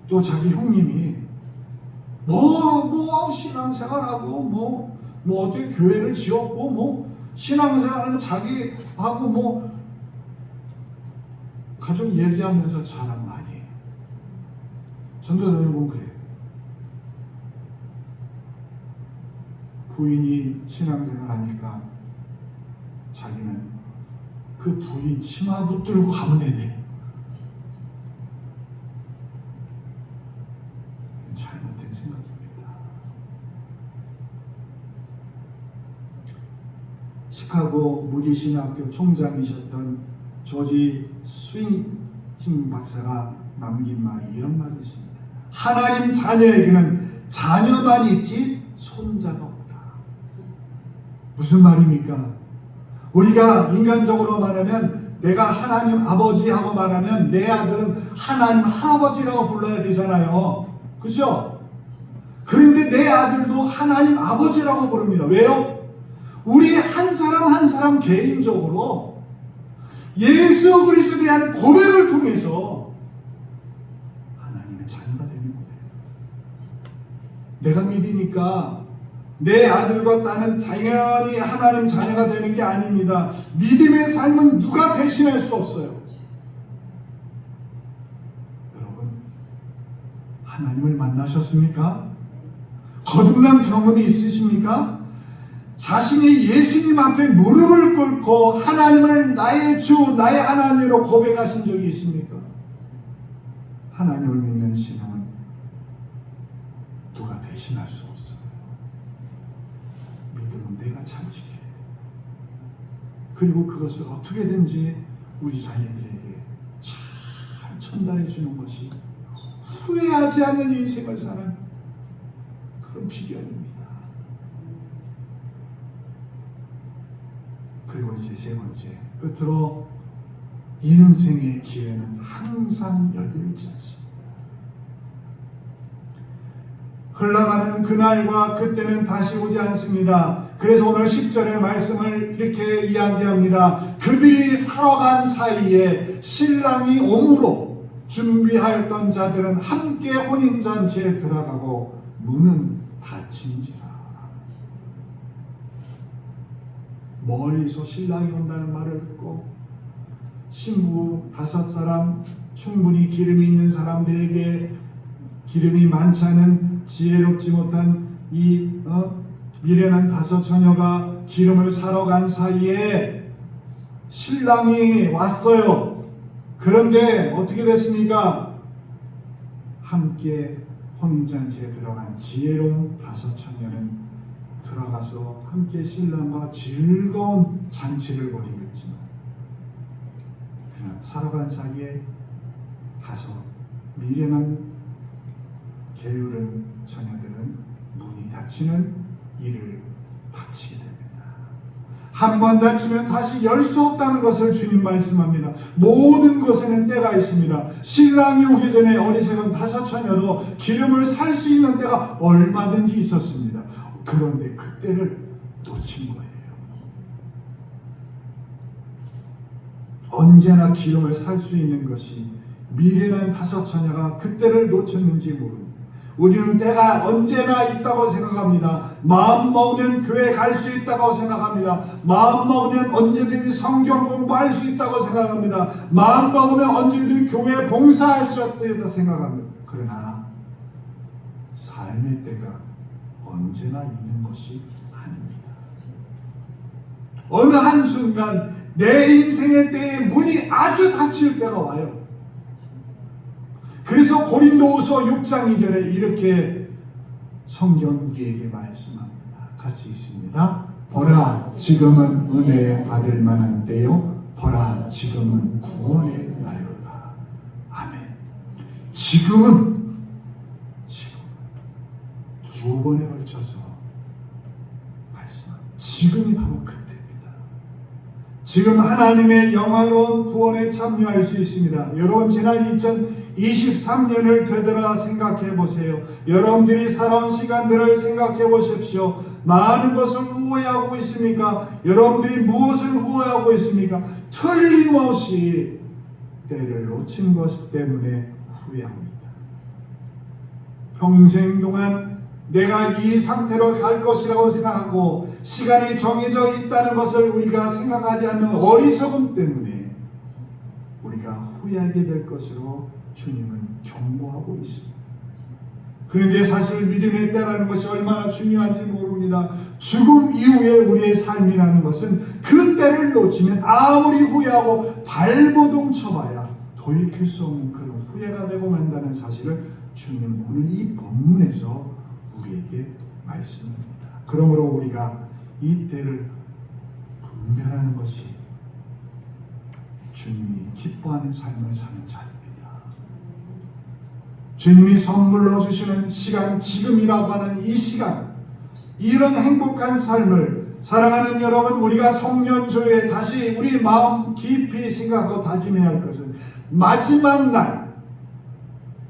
또 자기 형님이 뭐 신앙생활하고 뭐 어떻게 교회를 지었고 뭐 신앙생활은 자기하고 뭐 가족 얘기하면서 자랑 많이 해요. 전도자들 보면 그래요. 부인이 신앙생활 하니까 자기는 그 부인 치마 붙들고 가면 되네. 잘못된 생각입니다. 시카고 무디 신학교 총장이셨던 조지 스윙팅 박사가 남긴 말이 이런 말이 있습니다. 하나님 자녀에게는 자녀만 있지 손자가 없다. 무슨 말입니까? 우리가 인간적으로 말하면 내가 하나님 아버지하고 말하면 내 아들은 하나님 할아버지라고 불러야 되잖아요. 그렇죠? 그런데 내 아들도 하나님 아버지라고 부릅니다. 왜요? 우리 한 사람 한 사람 개인적으로 예수 그리스도에 대한 고백을 통해서 하나님의 자녀가 되는 거예요. 내가 믿으니까 내 아들과 딸은 당연히 하나님 자녀가 되는 게 아닙니다. 믿음의 삶은 누가 대신할 수 없어요. 여러분, 하나님을 만나셨습니까? 거듭난 경험이 있으십니까? 자신이 예수님 앞에 무릎을 꿇고 하나님을 나의 주, 나의 하나님으로 고백하신 적이 있습니까? 하나님을 믿는 신앙은 누가 대신할 수 없어요. 믿음은 내가 잘 지켜야 돼. 그리고 그것을 어떻게든지 우리 자녀들에게 잘 전달해 주는 것이 후회하지 않는 인생을 사는 그런 비결입니다. 그리고 이제 3번째, 끝으로 인생의 기회는 항상 열려있지 않습니다. 흘러가는 그날과 그때는 다시 오지 않습니다. 그래서 오늘 10절의 말씀을 이렇게 이야기합니다. 그들이 살아간 사이에 신랑이 옴으로 준비하였던 자들은 함께 혼인잔치에 들어가고 문은 닫힌지라. 멀리서 신랑이 온다는 말을 듣고 신부 5 사람, 충분히 기름이 있는 사람들에게 기름이 많지 않은 지혜롭지 못한 이 미련한 5 처녀가 기름을 사러 간 사이에 신랑이 왔어요. 그런데 어떻게 됐습니까? 함께 혼인잔치에 들어간 지혜로운 5 처녀는 들어가서 함께 신랑과 즐거운 잔치를 벌이겠지만 그러나 살아간 사이에 5 미련한 게으른 자녀들은 문이 닫히는 일을 닥치게 됩니다. 한 번 닫히면 다시 열 수 없다는 것을 주님 말씀합니다. 모든 것에는 때가 있습니다. 신랑이 오기 전에 어리석은 5 처녀도 기름을 살 수 있는 때가 얼마든지 있었습니다. 그런데 그 때를 놓친 거예요. 언제나 기름을 살 수 있는 것이 미련한 5 처녀가 그때를 놓쳤는지 모릅니다. 우리는 때가 언제나 있다고 생각합니다. 마음 먹으면 교회 갈 수 있다고 생각합니다. 마음 먹으면 언제든지 성경 공부할 수 있다고 생각합니다. 마음 먹으면 언제든지 교회 봉사할 수 있다고 생각합니다. 그러나 삶의 때가 언제나 있는 것이 아닙니다. 어느 한순간 내 인생의 때에 문이 아주 닫힐 때가 와요. 그래서 고린도후서 6장 2절에 이렇게 성경 우리에게 말씀합니다. 같이 있습니다. 보라, 지금은 은혜에 받을 만한 때요. 보라, 지금은 구원의 날이로다. 아멘. 지금은 2번에 걸쳐서 말씀합니다. 지금이 바로 그때입니다. 지금 하나님의 영화로운 구원에 참여할 수 있습니다. 여러분, 지난 2023년을 되돌아 생각해 보세요. 여러분들이 살아온 시간들을 생각해 보십시오. 많은 것을 후회하고 있습니까? 여러분들이 무엇을 후회하고 있습니까? 틀림없이 때를 놓친 것 때문에 후회합니다. 평생 동안 내가 이 상태로 갈 것이라고 생각하고 시간이 정해져 있다는 것을 우리가 생각하지 않는 어리석음 때문에 우리가 후회하게 될 것으로 주님은 경고하고 있습니다. 그런데 사실 믿음의 때라는 것이 얼마나 중요한지 모릅니다. 죽음 이후에 우리의 삶이라는 것은 그 때를 놓치면 아무리 후회하고 발버둥 쳐봐야 돌이킬 수 없는 그런 후회가 되고 만다는 사실을 주님은 오늘 이 본문에서 우리에게 말씀합니다. 그러므로 우리가 이 때를 분별하는 것이 주님이 기뻐하는 삶을 사는 자입니다. 주님이 선물로 주시는 시간, 지금이라고 하는 이 시간, 이런 행복한 삶을 사랑하는 여러분, 우리가 성년주일에 다시 우리 마음 깊이 생각하고 다짐해야 할 것은 마지막 날,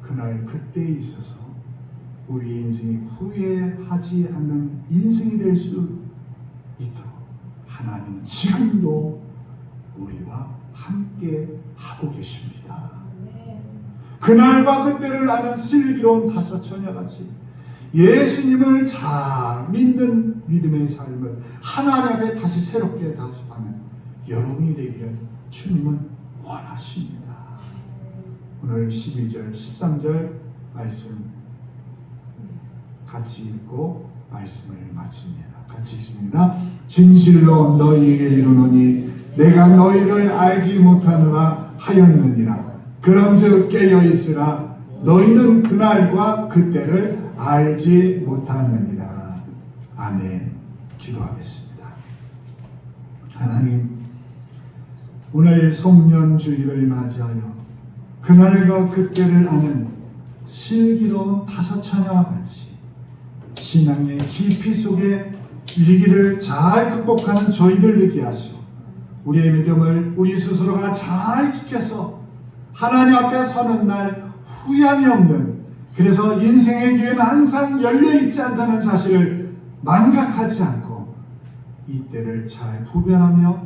그날 그때에 있어서 우리 인생이 후회하지 않는 인생이 될 수 있도록 하나님은 지금도 우리와 함께 하고 계십니다. 그날과 그때를 아는 슬기로운 5 처녀같이 예수님을 잘 믿는 믿음의 삶을 하나님 앞에 다시 새롭게 다짐하는 여러분이 되기를 주님은 원하십니다. 오늘 12절, 13절 말씀 같이 읽고 말씀을 마칩니다. 같이 읽습니다. 진실로 너희에게 이르노니 내가 너희를 알지 못하느라 하였느니라. 그런즉 깨어있으라. 너희는 그날과 그때를 알지 못하느니라. 아멘. 기도하겠습니다. 하나님, 오늘 송년주일을 맞이하여 그날과 그때를 아는 슬기로운 5 처녀와 같이 신앙의 깊이 속에 위기를 잘 극복하는 저희들 되게 하시고 우리의 믿음을 우리 스스로가 잘 지켜서 하나님 앞에 서는 날 후회함이 없는, 그래서 인생의 기회는 항상 열려있지 않다는 사실을 망각하지 않고 이때를 잘 구별하며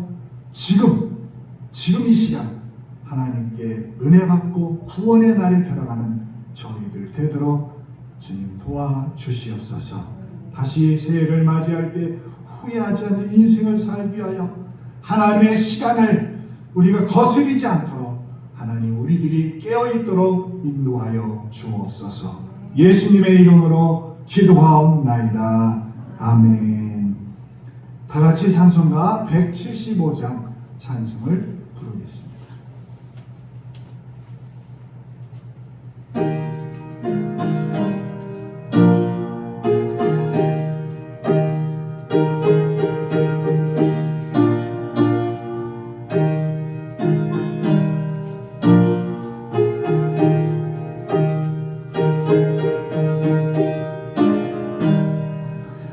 지금 이 시간 하나님께 은혜 받고 구원의 날에 들어가는 저희들 되도록 주님 도와주시옵소서. 다시 새해를 맞이할 때 후회하지 않는 인생을 살기 위하여 하나님의 시간을 우리가 거스리지 않도록 하나님 우리들이 깨어있도록 인도하여 주옵소서. 예수님의 이름으로 기도하옵나이다. 아멘. 다같이 찬송가 175장 찬송을 부르겠습니다.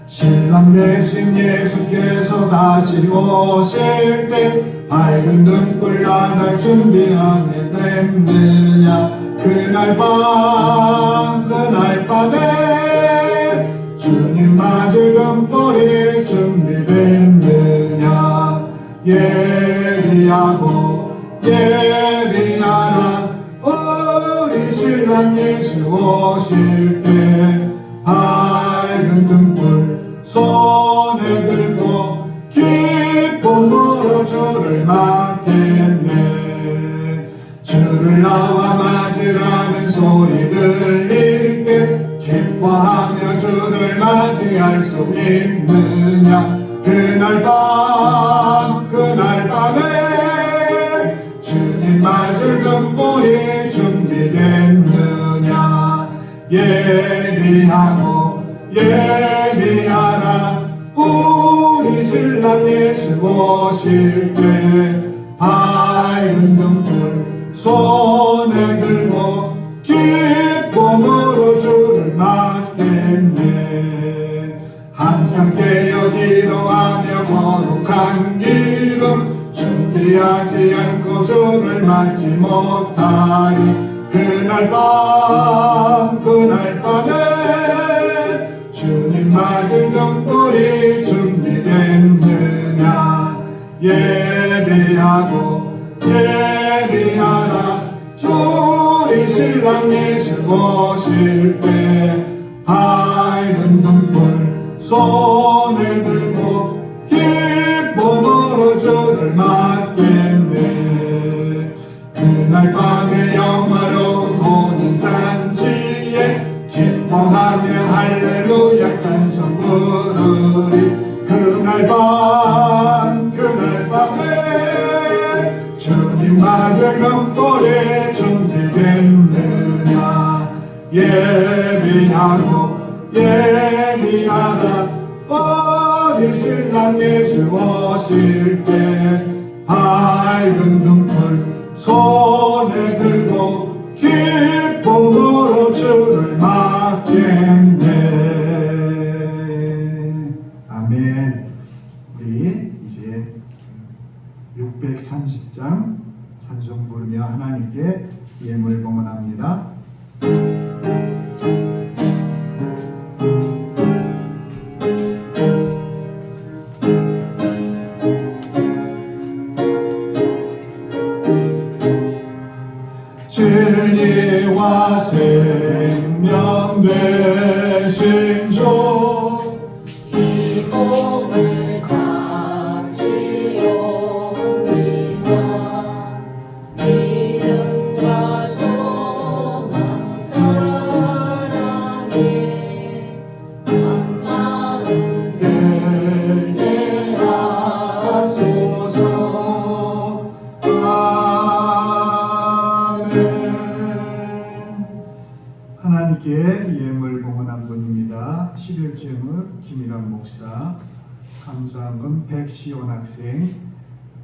신랑 대신 예수께서 다시 오실 때 밝은 등불 나갈 준비 안 했느냐. 그날 밤에 주님 맞을 등불이 준비됐느냐. 예비하라 우리 신랑 예수 오실 때 밝은 등불 손에 들고 기쁨으로 주를 맞겠네. 주를 나와 맞으라는 소리 들릴 때 기뻐하며 주를 맞이할 수 있느냐. 그날 밤에 주님 맞을 등불이 준비됐느냐. 예비하라 우리 신랑 예수 오실 때 밝은 등불 손에 들고 기쁨으로 주를 맞겠네. 항상 깨어 기도하며 거룩한 기름 준비하지 않고 주를 맞지 못하리. 그날 밤에 주님 맞을 등불이 준비됐느냐. 예비하라 주리 신랑 예수 오실 때 밝은 등불 손에 들고 기쁨으로 주를 맞겠네. 그날 밤에 영화로운 혼인잔치에 기뻐하며 할렐루야 찬송 부르리. 그날 밤에 주님 맞을 등불이 준비됐느냐. 예비하라 우리 신랑 예수 오실 때 밝은 등불 손에 들고 기쁨으로 주를 맞겠네. 아멘. 우리 이제 630장 찬송 부르며 하나님께 예물 봉헌합니다. 진리와 생명 되신 주 이 몸을 바치옵니다. 믿음과 소망 사랑에 한 마음 예배하소서. 하나님께 예물 봉헌한 분입니다. 11주임은 김일환 목사, 감사헌금 백시원 학생,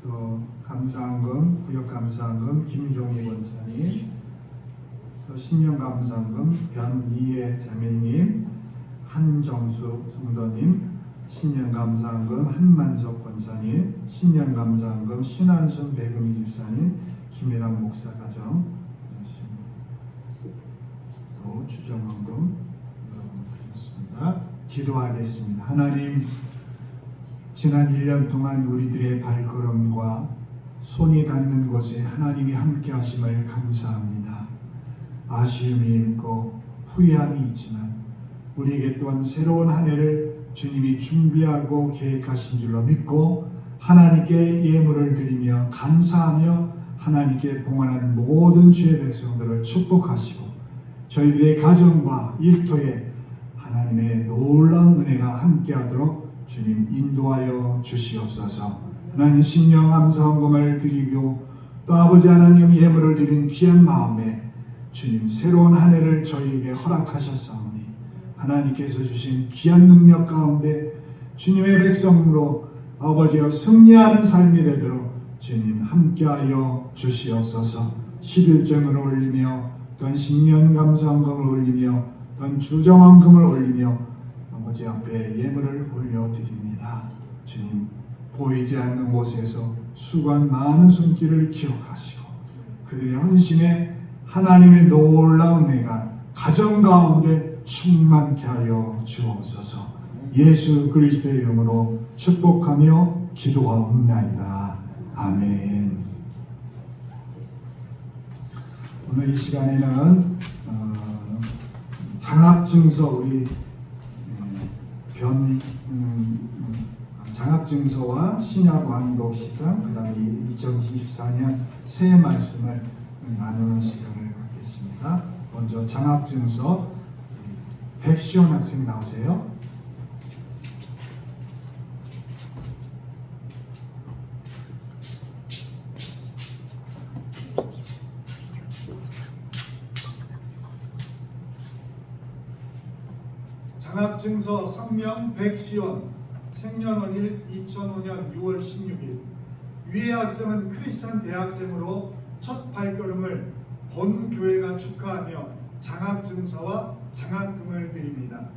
또 감사헌금 구역감사헌금 김종희 원사님, 또 신년감사헌금 변미애 자매님, 한정수 성도님, 신년감사헌금 한만석 권사님, 신년감사헌금 신한순 백은희 집사님, 김일환 목사 가정, 또 주정헌금 여러분 드리겠습니다. 기도하겠습니다. 하나님, 지난 1년 동안 우리들의 발걸음과 손이 닿는 곳에 하나님이 함께 하심을 감사합니다. 아쉬움이 있고 후회함이 있지만 우리에게 또한 새로운 한 해를 주님이 준비하고 계획하신 줄로 믿고 하나님께 예물을 드리며 감사하며 하나님께 봉헌한 모든 주의 백성들을 축복하시고 저희들의 가정과 일터에 하나님의 놀라운 은혜가 함께하도록 주님 인도하여 주시옵소서. 하나님 신령 감사헌금을 드리고 또 아버지 하나님 예물을 드린 귀한 마음에 주님 새로운 한 해를 저희에게 허락하셨사오니 하나님께서 주신 귀한 능력 가운데 주님의 백성으로 아버지여 승리하는 삶이 되도록 주님 함께하여 주시옵소서. 11점을 올리며 또한 신년 감사헌금을 올리며 또한 주정헌금을 올리며 아버지 앞에 예물을 올려드립니다. 주님, 보이지 않는 곳에서 수고한 많은 손길을 기억하시고 그들의 헌신에 하나님의 놀라운 은혜가 가정 가운데 충만케 하여 주옵소서. 예수 그리스도의 이름으로 축복하며 기도하옵나이다. 아멘. 오늘 이 시간에는 장학증서 우리 장학증서와 신약왕독시상 그다음에 2024년 새해 말씀을 나누는 시간을 갖겠습니다. 먼저 장학증서 백시원 학생 나오세요. 장학증서 성명 백시원 생년월일 2005년 6월 16일 위의 학생은 크리스찬 대학생으로 첫 발걸음을 본 교회가 축하하며 장학증서와 장학금을 드립니다.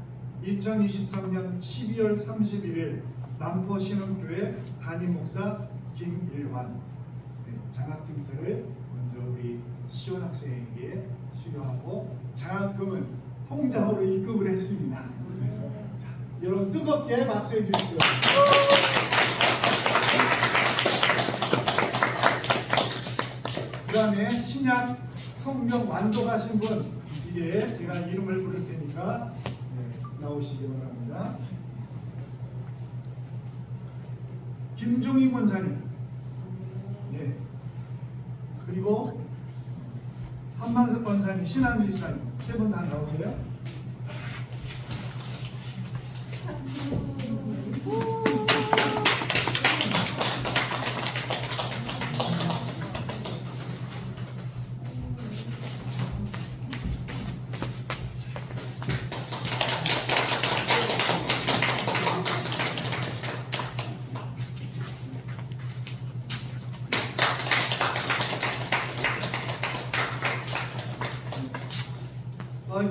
2023년 12월 31일 남포신흥교회 담임목사 김일환. 장학증서를 먼저 우리 시원 학생에게 수여하고 장학금은 통장으로 입금을 했습니다. 자, 여러분 뜨겁게 박수해 주시고요. 그 다음에 신약 성경 완독하신 분 이제 제가 이름을 부를 테니까 나오시기 바랍니다. 김종희 권사님, 그리고 한만석 권사님, 신한지 시사님 세 분 다 나오세요.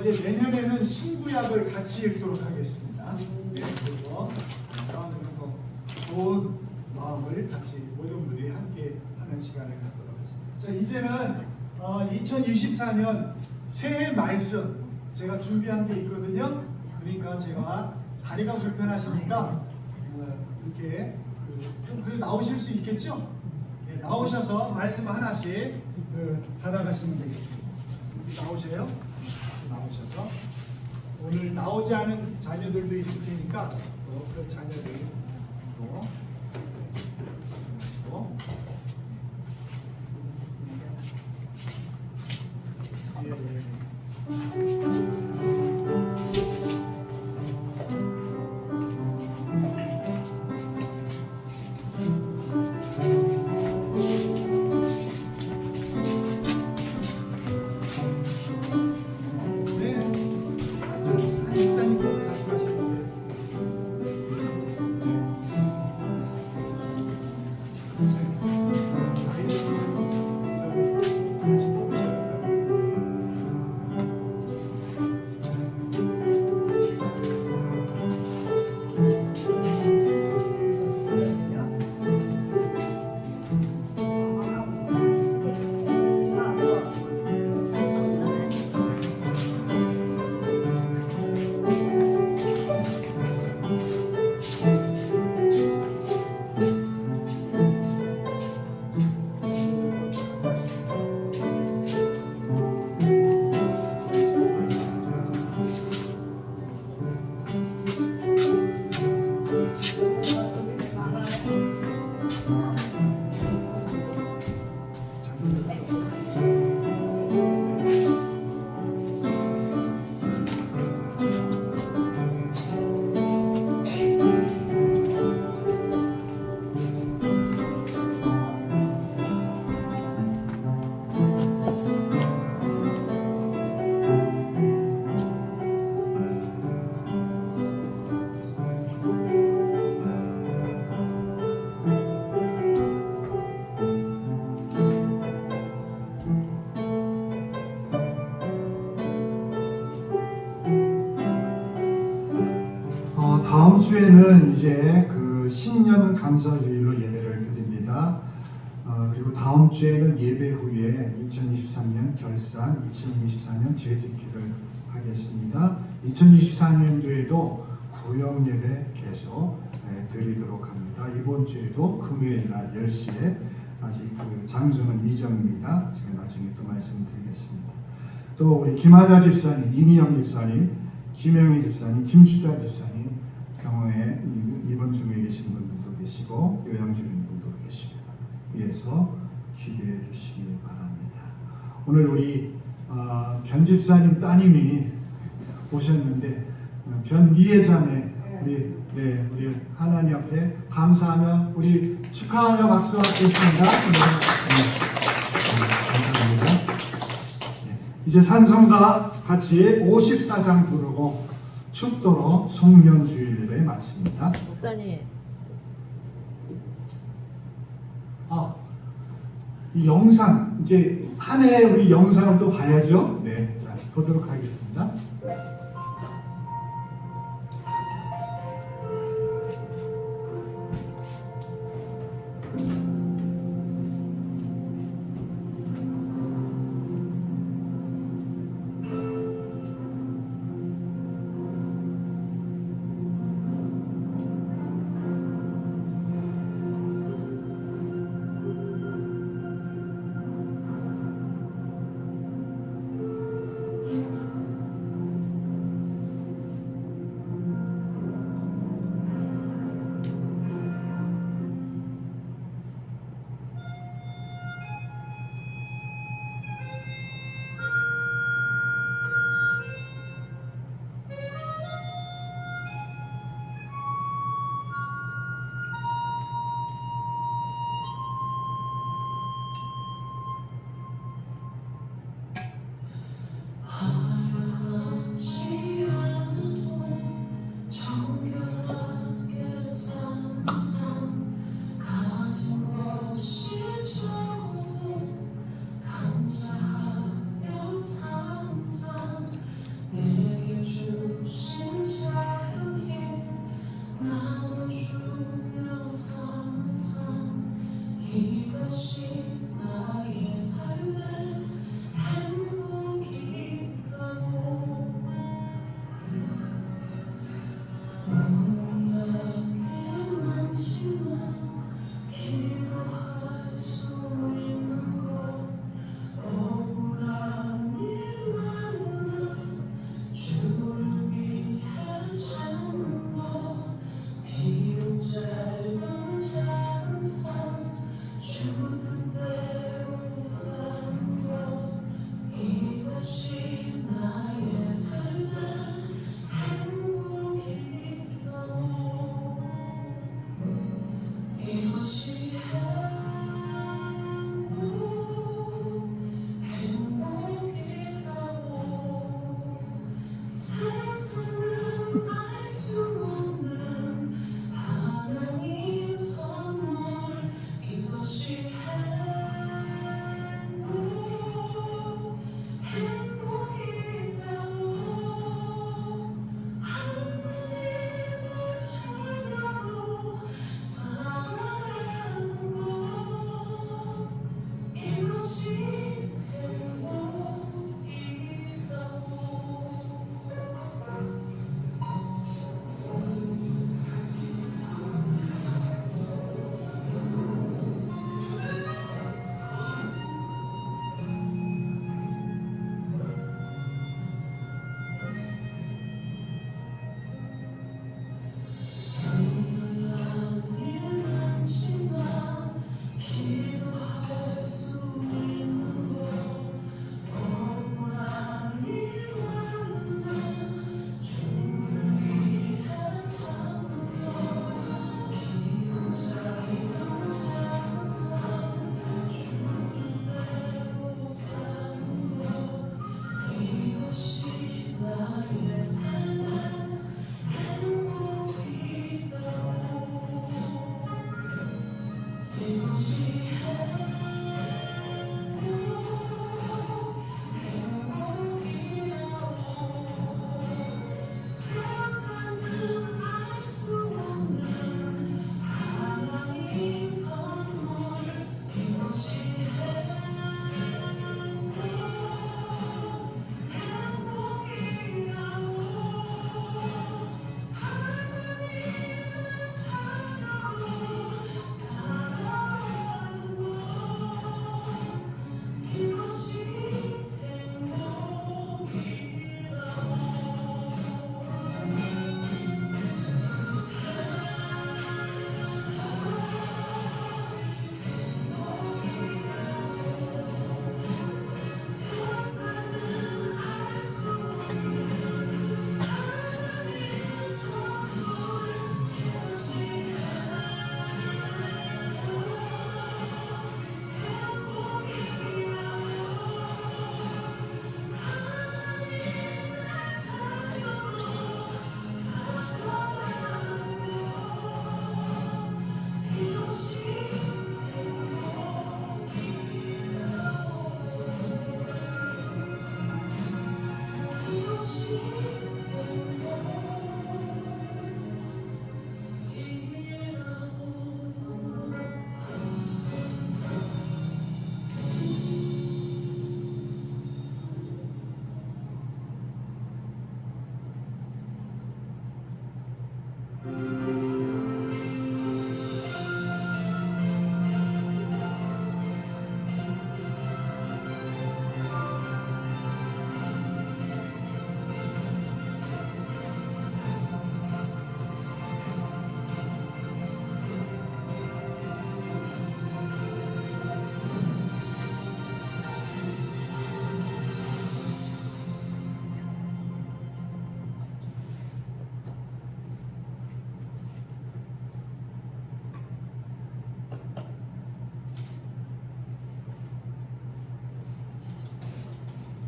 이제 내년에는 신구약을 같이 읽도록 하겠습니다. 그래서 다음에는 더 좋은 마음을 같이 모든 분들이 함께 하는 시간을 갖도록 하겠습니다. 자, 이제는 2024년 새해 말씀 제가 준비한 게 있거든요. 그러니까 제가 다리가 불편하시니까 이렇게 나오실 수 있겠죠? 나오셔서 말씀 하나씩 받아가시면 되겠습니다. 나오세요. 나오셔서 오늘 나오지 않은 자녀들도 있을 테니까 그 자녀들도 다음 주에는 이제 그 신년 감사주일로 예배를 드립니다. 그리고 다음 주에는 예배 후에 2023년 결산, 2024년 재짓기를 하겠습니다. 2024년도에도 구역 예배 계속 드리도록 합니다. 이번 주에도 금요일 날 10시에 아직 그 장소는 미정입니다. 제가 나중에 또 말씀드리겠습니다. 또 우리 김하자 집사님, 이미영 집사님, 김영희 집사님, 김주달 집사님 병원에 입원 중에 계신 분들도 계시고 요양 중인 분도 계십니다. 위에서 기대해 주시기 바랍니다. 오늘 우리 변 집사님 따님이 오셨는데 변미애 자매 우리 하나님 앞에 감사하며 우리 축하하며 박수 받겠습니다. 감사합니다. 이제 산성과 같이 54장 부르고 축도로 송년주일 예배 마칩니다. 목사님. 이 영상 이제 한 해 우리 영상을 또 봐야죠. 네, 자 보도록 하겠습니다.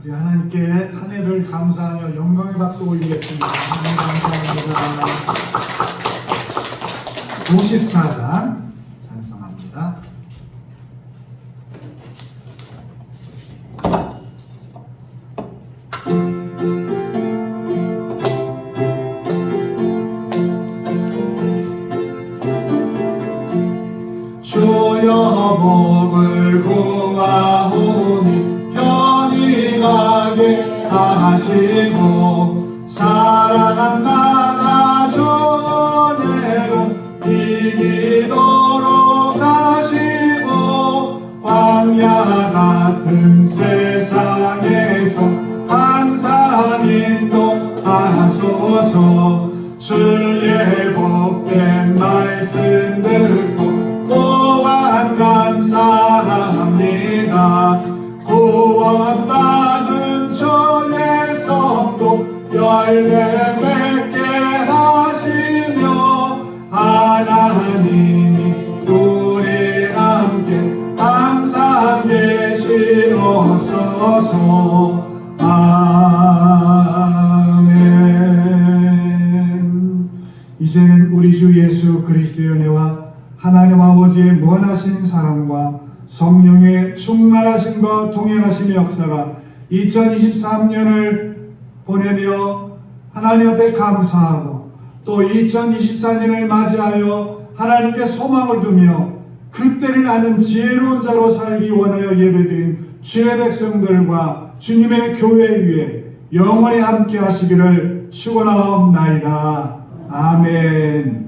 우리 하나님께 한 해를 감사하며 영광의 박수 올리겠습니다. 하나님 감사합니다. 54장 찬송합니다. 주여 복을 구하오니 편히 가게 하시고 사랑한 나라 주내로 이기도록 하시고 광야 같은 세상에서 항상 인도하소서. 주의 복된 말씀 듣고 또한 감사합니다. 구원받은 주의 성도 열매 맺게 하시며 하나님이 우리 함께 항상 계시옵소서. 아멘. 이제는 우리 주 예수 그리스도의 은혜와 하나님 아버지의 무한하신 사랑과 성령의 충만하심과 동행하심의 역사가 2023년을 보내며 하나님 앞에 감사하고 또 2024년을 맞이하여 하나님께 소망을 두며 그때를 아는 지혜로운 자로 살기 원하여 예배드린 주의 백성들과 주님의 교회 위에 영원히 함께 하시기를 축원하옵나이다. 아멘.